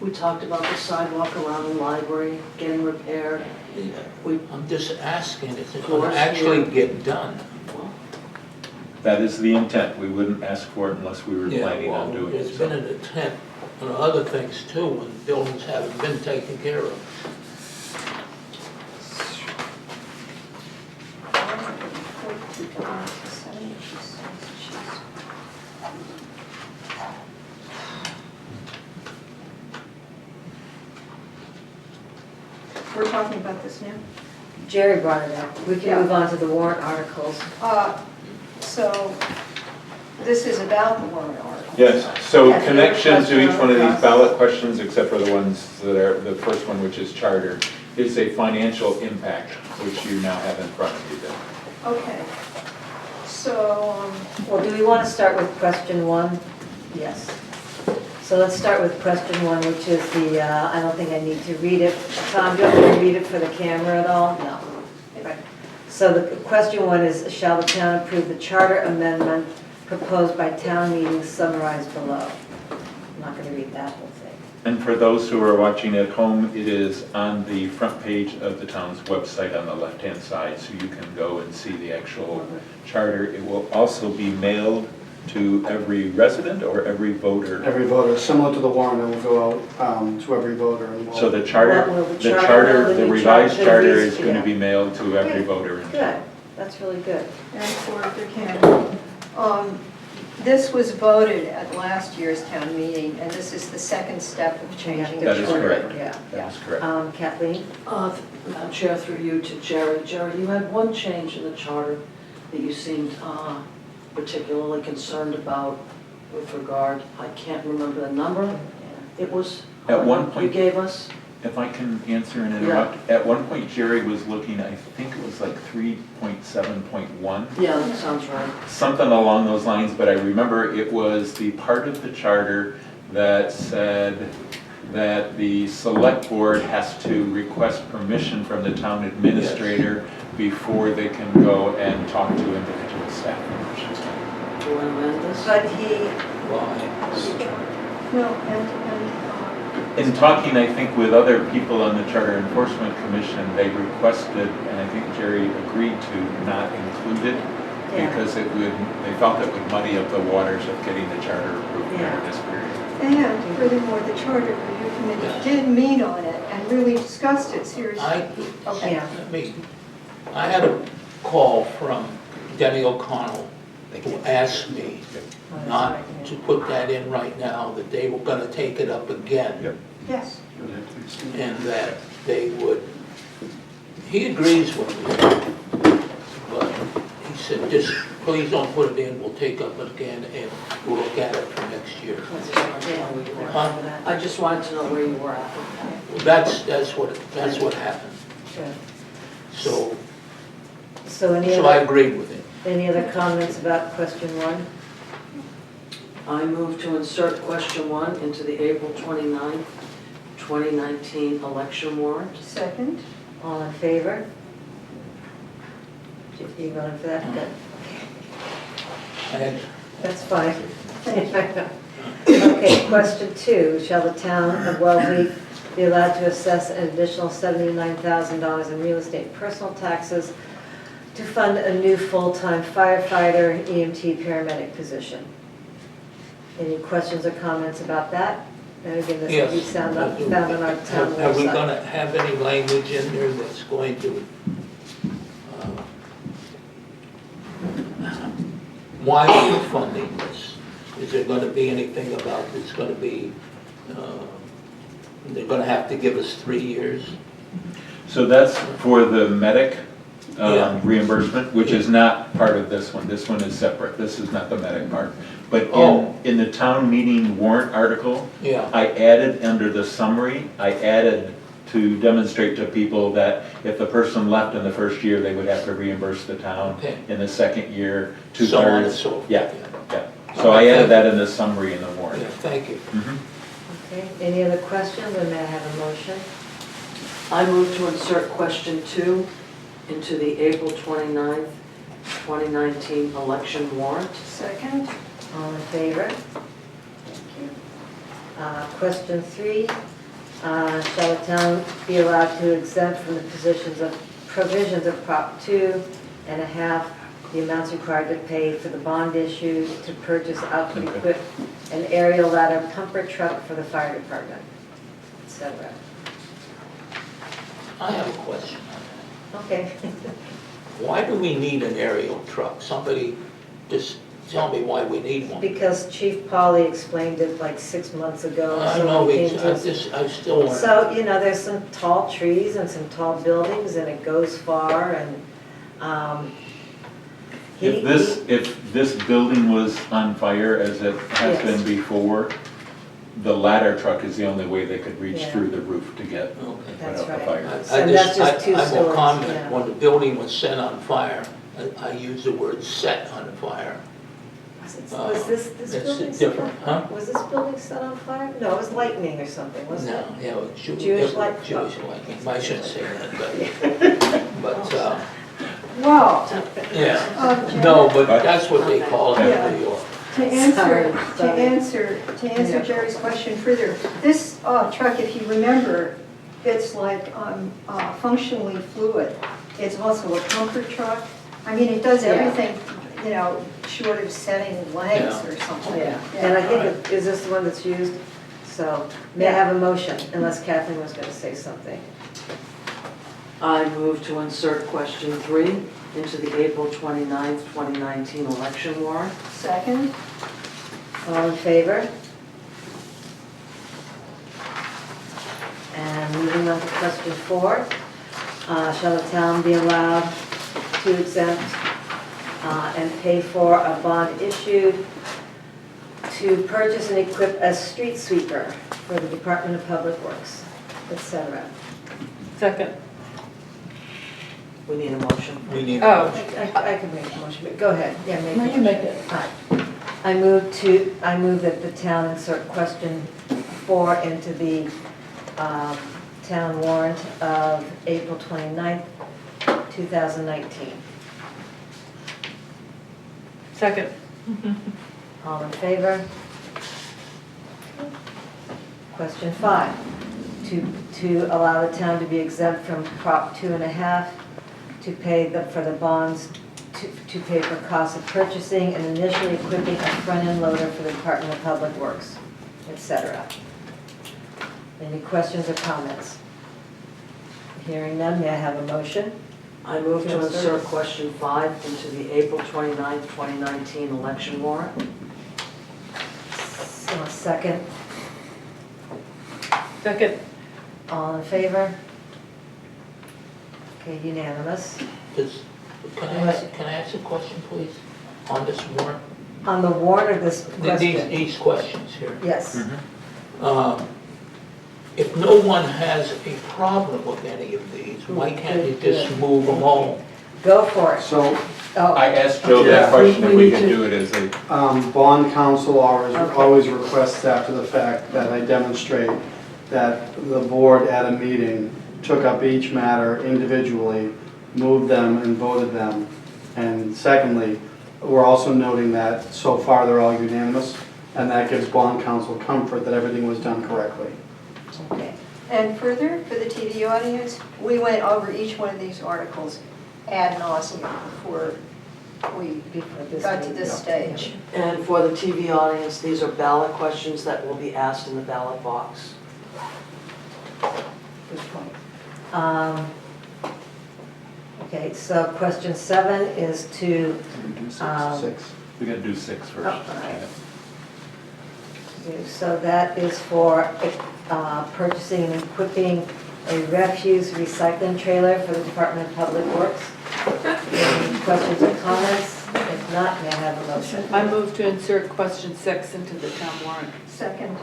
We talked about the sidewalk around the library getting repaired. I'm just asking, is it Floor gonna actually here. get done? That is the intent. We wouldn't ask for it unless we were Yeah, planning well, on doing it. there's been an attempt on other things too, when buildings haven't been taken care of. We're talking about this now? Jerry brought it up. We can move on to the warrant articles. So this is about the warrant article. Yes, so Yeah, connection to each one of these question. ballot questions, except for the ones that are, the first one, which is charter, is a financial impact, which you now have in front of you then. Okay. So, Well, do we want to start with question one? Yes. So let's start with question one, which is the, I don't think I need to read it. Tom, do you want me to read it for the camera at all? No. Right. So the question one is, shall the town approve the charter amendment proposed by town meeting summarized below? I'm not going to read that whole thing. And for those who are watching at home, it is on the front page of the town's website on the left-hand side, so you can go and see the actual charter. It will also be mailed to every resident or every voter. Every voter, similar to the warrant, it will go out to every voter. And we'll- So the charter, Well, the the charter, charter, the the new revised charter, charter the is going to yeah. be mailed to every Good. voter in Good, town. that's really good. and for the camera. This was voted at last year's town meeting, and this is the second step of changing the That is charter. correct. Yeah. That is correct. Kathleen? Madam Chair, through you to Jerry. Jerry, you had one change in the charter that you seemed particularly concerned about with regard, I can't remember the number. It was. At one You point- gave us. If I can answer and interrupt, at one point Jerry was looking, I think it was like 3.7.1. Yeah, that sounds right. Something along those lines, but I remember it was the part of the charter that said that the select board has to request permission from the town administrator before they can go and talk to individual staff members. Do you want to amend this? But he, No, and, In talking, I think, with other people on the Charter Enforcement Commission, they requested, and I think Jerry agreed to not include it Yeah. because it would, they felt it would muddy up the waters of getting the charter approved Yeah. during this period. and furthermore, the charter review committee did meet on it and really discussed it seriously. Okay. yeah. I had a call from Denny O'Connell who asked me Oh, that's not right, to put that in right now, that they were gonna take it up again. Yep. Yes. And that they would, he agrees with me, but he said, just please don't put it in, we'll take up it again and we'll look at it for next year. Huh? I just wanted to know where you were at. Well, that's what happened. Good. So So I agreed with him. any other comments about question one? I move to insert question one into the April 29th, 2019 election warrant. Second? All in favor? You voting for that? Good. And That's fine. Okay, question two, shall the town of Wellesley be allowed to assess an additional $79,000 in real estate personal taxes to fund a new full-time firefighter EMT paramedic position? Any questions or comments about that? And again, this will be Yes. found on our town Are we website. gonna have any language in there that's going to, why are we funding this? Is there gonna be anything about, it's gonna be, they're gonna have to give us 3 years? So that's for the medic Yeah. reimbursement, which is not part of this one. This one is separate. This is not the medic part. But Oh. in the town meeting warrant article, Yeah, I added under the summary, I added to demonstrate to people that if the person left in the first year, they would have to reimburse the town. Okay. In the second year, so on and two-thirds. so forth. Yeah, yeah. So I added that in the summary in the warrant. Yeah, thank you. Mhm. Okay, any other questions, or may I have a motion? I move to insert question two into the April 29th, 2019 election warrant. Second? All in favor? Thank you. Question three, shall the town be allowed to exempt from the provisions of Prop 2.5, the amounts required to pay for the bond issue to purchase outfit Okay. equip an aerial ladder pumper truck for the fire department, etc. I have a question on Okay. that. Why do we need an aerial truck? Somebody just tell me why we need one. Because Chief Polly explained it like 6 months ago. I so know, we I came to- I still want. So, there's some tall trees and some tall buildings, and it goes far, and, If this building was on fire as it has Yes. been before, the ladder truck is the only way they could reach Yeah. through the roof to get, Okay. put That's out the right. fire. And that's just two I will stories, comment, yeah. when the building was set on fire, I used the word set on fire. Was this It's building set on different, fire? huh? Was this building set on fire? No, it was lightning or something, wasn't No, it? yeah, it was Jewish light- Jewish lightning, I shouldn't say that, but, Well, yeah. Janet, No, but that's what they call it Yeah. in New York. to answer Jerry's question further, this truck, if you remember, it's like functionally fluid. It's also a comfort truck. I mean, it does everything, short of setting legs or something. Yeah, and I think, is this the one that's used? So, may I have a motion, unless Kathleen was gonna say something. I move to insert question 3 into the April 29th, 2019 election warrant. Second? All in favor? And moving on to question 4, shall the town be allowed to exempt and pay for a bond issued to purchase and equip a street sweeper for the Department of Public Works, etc.? Second. We need a motion. We need. Oh. I can make a motion, but go ahead, yeah, make No, a you motion. make it. I move that the town insert question 4 into the town warrant of April 29th, 2019. Second. All in favor? Question 5, to allow the town to be exempt from Prop 2.5 to pay for the bonds, to pay for costs of purchasing and initially equipping a front-end loader for the Department of Public Works, etc. Any questions or comments? Hearing none, may I have a motion? I move to Yes, sir. insert question 5 into the April 29th, 2019 election warrant. So, second, Second. all in favor? Okay, unanimous. Can I ask a question, please, on this warrant? On the warrant of this question? These questions here. Yes. If no one has a problem with any of these, why can't you just move them all? Go for it. So, Oh, I asked Joe Yeah. that question, and We we need can to- do it as a, bond counsel Okay. always requests after the fact that I demonstrate that the board at a meeting took up each matter individually, moved them and voted them. And secondly, we're also noting that so far they're all unanimous, and that gives bond counsel comfort that everything was done correctly. okay. And further, for the TV audience, we went over each one of these articles ad nauseum before we Before this got to meeting. this stage. And for the TV audience, these are ballot questions that will be asked in the ballot box. Good point. Okay, so question 7 is to, Six. we gotta do 6 first. Oh, all right. So that is for purchasing and equipping a refuse recycling trailer for the Department of Public Works. Any questions or comments? If not, may I have a motion? I move to insert question 6 into the town warrant. Second.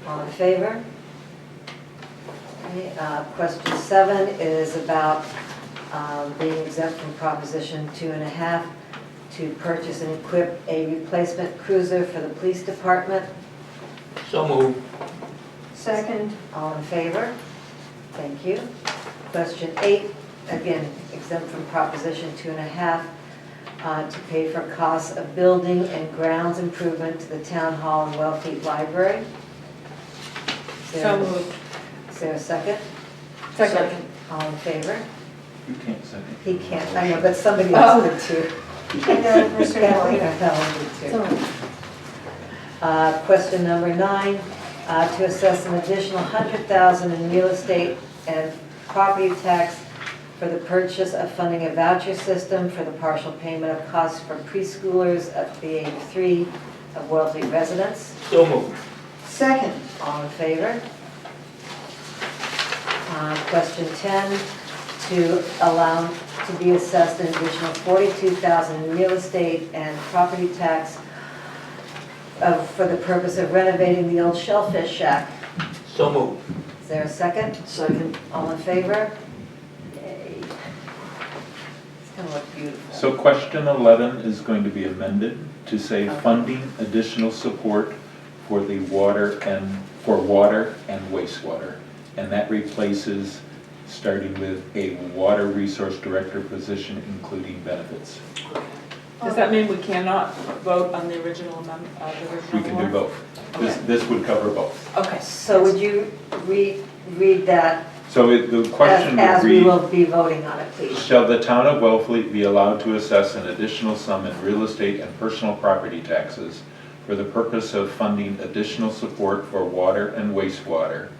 All in favor? Okay, question 7 is about being exempt from Proposition 2.5 to purchase and equip a replacement cruiser for the police department. So move. Second. All in favor? Thank you. Question 8, again, exempt from Proposition 2.5 to pay for costs of building and grounds improvement to the Town Hall and Wellfleet Library. So moved. Is there a second? Second. All in favor? You can't second. He can't, I know, but somebody else did too. I know, Mr. Kathleen or Lloyd. Helen did too. Question number 9, to assess an additional $100,000 in real estate and property tax for the purchase of funding a voucher system for the partial payment of costs for preschoolers at the age of 3 of Wellfleet residents. So moved. Second. All in favor? Question 10, to allow to be assessed an additional $42,000 in real estate and property tax for the purpose of renovating the old Shellfish Shack. So moved. Is there a second? Second. All in favor? Yay. It's gonna look beautiful. So question 11 is going to be amended to say funding additional support for the water and wastewater. And that replaces, starting with a water resource director position, including benefits. Does that mean we cannot vote on the original amendment, the original We can do warrant? both. Okay. This would cover both. Okay. So would you read that So the question as would we read, will be voting on it, please? shall the town of Wellfleet be allowed to assess an additional sum in real estate and personal property taxes for the purpose of funding additional support for water and wastewater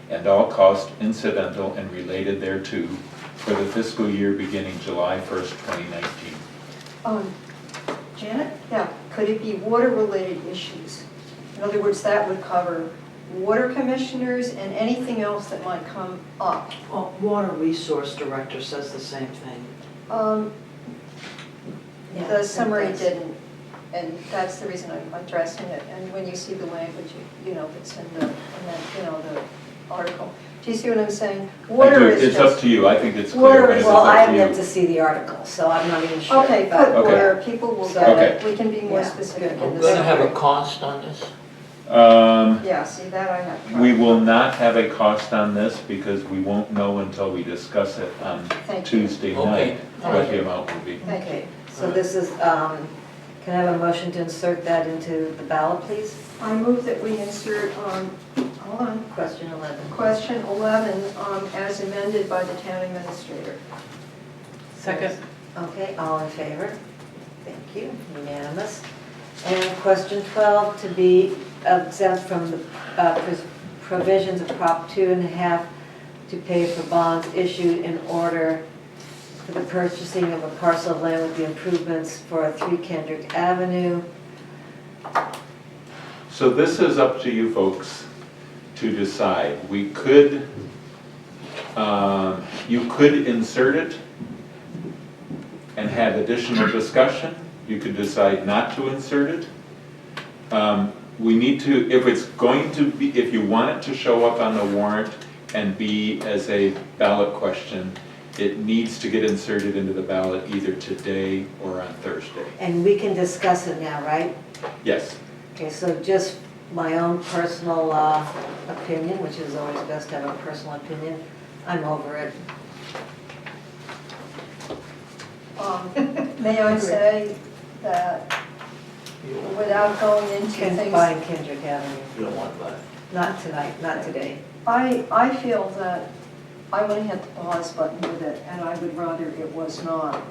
and all costs incidental and related thereto for the fiscal year beginning July 1st, 2019? Janet? Yeah, could it be water-related issues? In other words, that would cover water commissioners and anything else that might come up. Well, water resource director says the same thing. Yeah, I The think summary that's- didn't, and that's the reason I'm addressing it. And when you see the language, you know, it's in the, the article. Do you see what I'm saying? Water is It's just. up to you. I think it's Water clear, but is- it's Well, I up have to yet you. to see the article, so I'm not even sure. Okay, but- put Okay. water, people will So- get it. Okay. We can be more Yeah, specific good. in We're this. gonna have a cost on this? Yeah, see, that I have. We will not have a cost on this because we won't know until we discuss it on Thank you. Tuesday Okay. night what the amount will be. Thank you. Okay, so this is, can I have a motion to insert that into the ballot, please? I move that we insert, hold on, Question 11. question 11, as amended by the town administrator. Second. Okay, all in favor? Thank you, unanimous. And question 12, to be exempt from the provisions of Prop 2.5 to pay for bonds issued in order for the purchasing of a parcel of land with the improvements for 3 Kendrick Avenue. So this is up to you folks to decide. We could, you could insert it and have additional discussion. You could decide not to insert it. We need to, if it's going to be, if you want it to show up on the warrant and be as a ballot question, it needs to get inserted into the ballot either today or on Thursday. And we can discuss it now, right? Yes. Okay, so just my own personal opinion, which is always best to have a personal opinion, I'm over it. May I say that without going into things, Buying Kendrick Avenue, You don't want to buy it? not tonight, not today. I feel that I want to hit the pause button with it, and I would rather it was not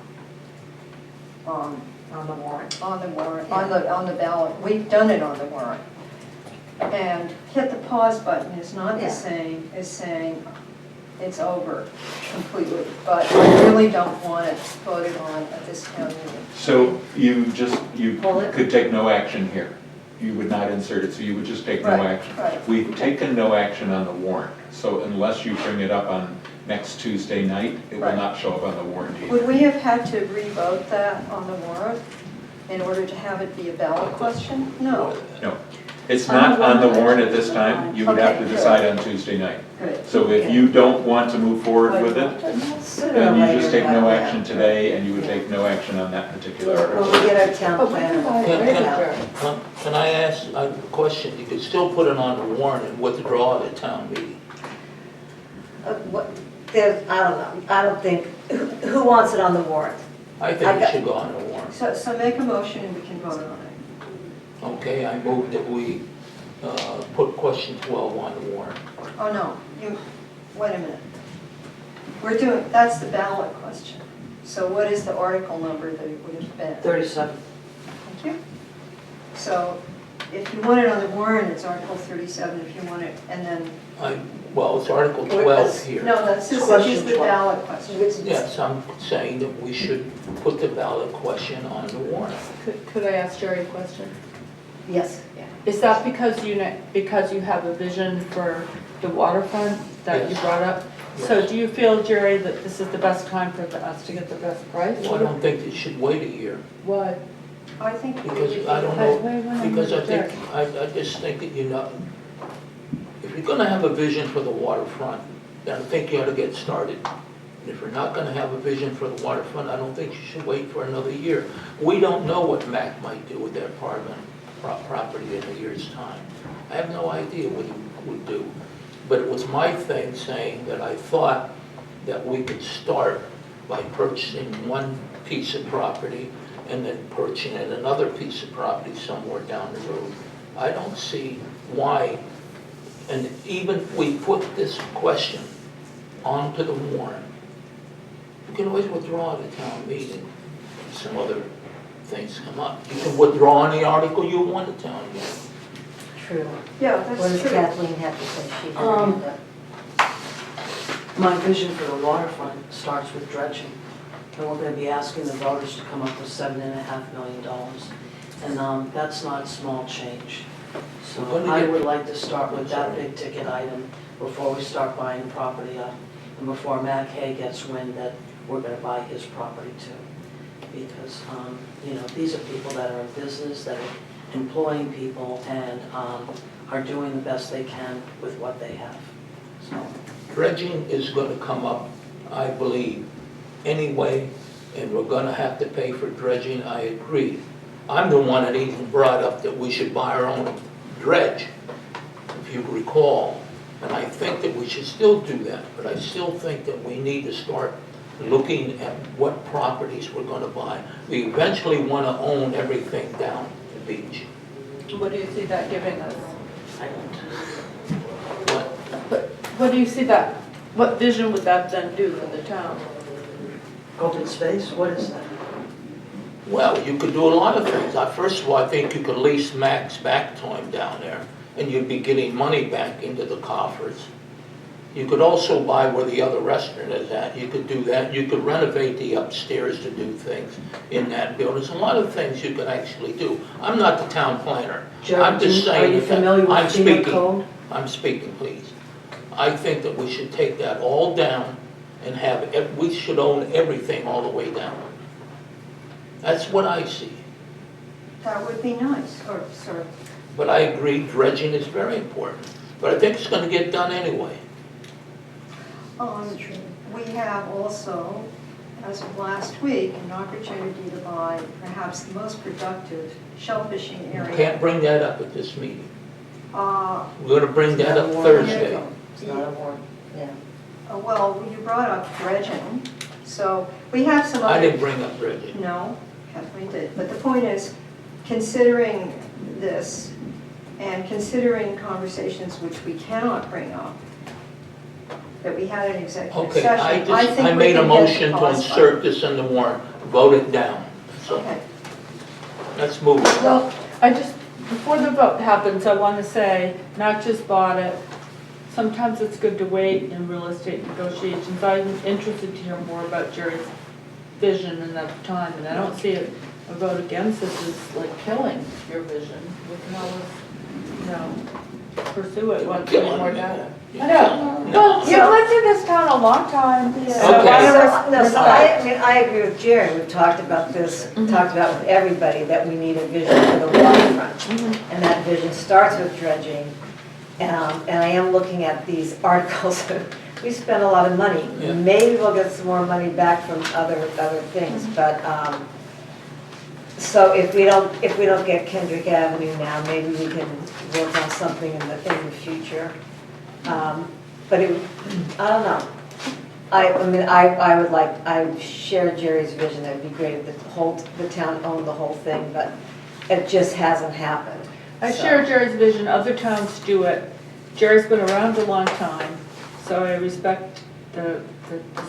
On the warrant. on the warrant, on the ballot. We've done it on the warrant. And hit the pause button is not Yeah. the same as saying it's over completely. But I really don't want it voted on at this town meeting. So you Pull it? could take no action here. You would not insert it, so you would just take no Right, action. right. We've taken no action on the warrant, so unless you bring it up on next Tuesday night, it will Right. not show up on the warrant either. Would we have had to re-vote that on the warrant in order to have it be a ballot question? No. No, it's not on the warrant at this time. You would have Okay, to good. decide on Tuesday night. Good. So if you don't want to move forward with it, Sooner or then you later, just take no but- action today, and you would take no action on that particular When article. we get our town But we plan. can buy it we'll later. figure it out. Can I ask a question? You could still put it on the warrant and withdraw at a town meeting. I don't know, I don't think, who wants it on the warrant? I think it should go on the warrant. So make a motion and we can vote on it. Okay, I move that we put question 12 on the warrant. Oh, no, wait a minute. We're doing, that's the ballot question. So what is the article number that it would have been? 37. Thank you. So if you want it on the warrant, it's Article 37 if you want it, and then Well, it's Article 12 here. No, that's just, Question is the 12. ballot question. Yes, I'm saying that we should put the ballot question on the warrant. Could I ask Jerry a question? Yes. Is that because you have a vision for the waterfront that you Yes. brought up? So Yes. do you feel, Jerry, that this is the best time for us to get the best price? Well, I don't think it should wait a year, Why? I think. because I don't Wait, know, wait, wait, because I Jerry. think, I just think that, you know, if you're gonna have a vision for the waterfront, then I think you ought to get started. And if you're not gonna have a vision for the waterfront, I don't think you should wait for another year. We don't know what MAC might do with their property in a year's time. I have no idea what he would do. But it was my thing saying that I thought that we could start by purchasing one piece of property and then purchasing another piece of property somewhere down the road. I don't see why, and even if we put this question onto the warrant, you can always withdraw at a town meeting if some other things come up. You can withdraw any article you want at town meeting. True. Yeah, What that's does true. Kathleen have to say? She Um, agreed My vision for the waterfront starts with dredging. And we're gonna be asking the voters to come up with $7.5 million. And that's not a small change. So We're gonna I get- would like to start with that big ticket item before we start buying property up. And before Matt Hay gets wind that we're gonna buy his property too. Because, you know, these are people that are in business, that are employing people and are doing the best they can with what they have. So, Dredging is gonna come up, I believe, anyway, and we're gonna have to pay for dredging, I agree. I'm the one that even brought up that we should buy our own dredge, if you recall. And I think that we should still do that, but I still think that we need to start looking at what properties we're gonna buy. We eventually wanna own everything down the beach. What do you see that giving us? I don't. But What do you see that, what vision would that then do for the town? Open space, what is that? well, you could do a lot of things. First of all, I think you could lease Max back to him down there, and you'd be getting money back into the coffers. You could also buy where the other restaurant is at. You could do that. You could renovate the upstairs to do things in that building. There's a lot of things you could actually do. I'm not the town planner. I'm just saying. Are you that familiar with I'm FEMA speaking. code? I'm speaking, please. I think that we should take that all down and we should own everything all the way down. That's what I see. That would be nice, or sort of. But I agree, dredging is very important. But I think it's gonna get done anyway. We have also, as of last week, an opportunity to buy perhaps the most productive shellfishing You area. can't bring that up at this meeting. Uh, We're gonna bring that up It's not a Thursday. It's not a warrant. Yeah. Well, you brought up dredging, so we have some other. I didn't bring up dredging. No, Kathleen did, but the point is, considering this, and considering conversations which we cannot bring up, that we had an executive Okay, session, I think I we made a can get motion the to cost insert this in the warrant, vote it down. So, Okay, let's move it. Well, I just, before the vote happens, I want to say, not just bought it, sometimes it's good to wait in real estate negotiations. I'm interested to hear more about Jerry's vision and that time, and I don't see a vote against this as like killing your vision. We can always, pursue it once we get more data. I know. Well, you've lived in this town a long time, so Okay. I So, respect. I mean, I agree with Jerry, we've talked about this, talked about with everybody, that we need a vision for the waterfront. And that vision starts with dredging. And I am looking at these articles, we spent a lot of money. Yeah. Maybe we'll get some more money back from other things, but, so if we don't get Kendrick Avenue now, maybe we can work on something in the future. But I don't know. I share Jerry's vision, that it'd be great if the town owned the whole thing, but it just hasn't happened. I So- share Jerry's vision, other towns do it. Jerry's been around a long time, so I respect the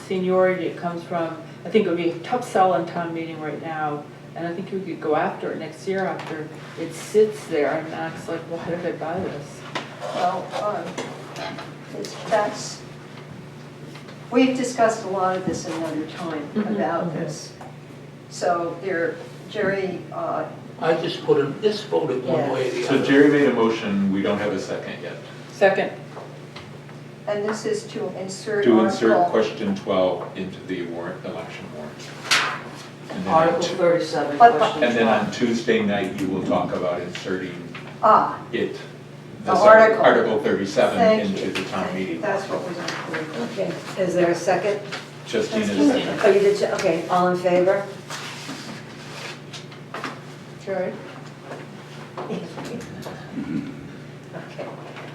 seniority it comes from. I think it would be a tough sell in town meeting right now, and I think we could go after it next year after it sits there and acts like, why did I buy this? well, We've discussed a lot of this another time Mhm, about mhm. this. So Jerry, I just voted one Yeah. way or the So other. Jerry made a motion, we don't have a second yet, Second, and this is to insert to insert article. question 12 into the warrant, election warrant. And then on Article Tu- 37, But- question And then 12. on Tuesday night, you will talk about inserting Ah, it, The the article. Article 37 thank into you. the town Thank you. meeting. That's what was unclear. Okay, is there a second? Justina's Justine. second. Oh, you did, okay, all in favor? Jerry? Okay.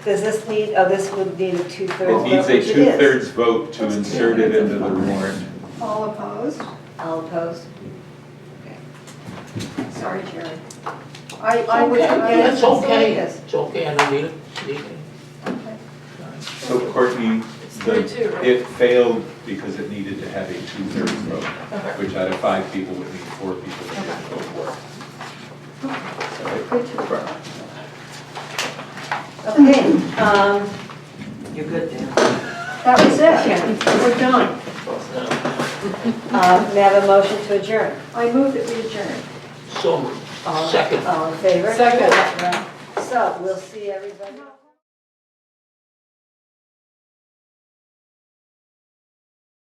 Does this need, this would need a two-thirds vote, It needs a which it is. two-thirds vote to insert it into the warrant. All opposed? All opposed? Sorry, Jerry. I would. That's okay, Yes. it's okay, I don't need it. So Courtney, It's 3-2, right? it failed because it needed to have a two-thirds vote, which out of 5 people would mean 4 people that didn't vote for it. Good to know. Okay, You're good, Dan. That was it. We're done. may I have a motion to adjourn? I move that we adjourn. So, second. All in favor? Second, yeah. So, we'll see everybody.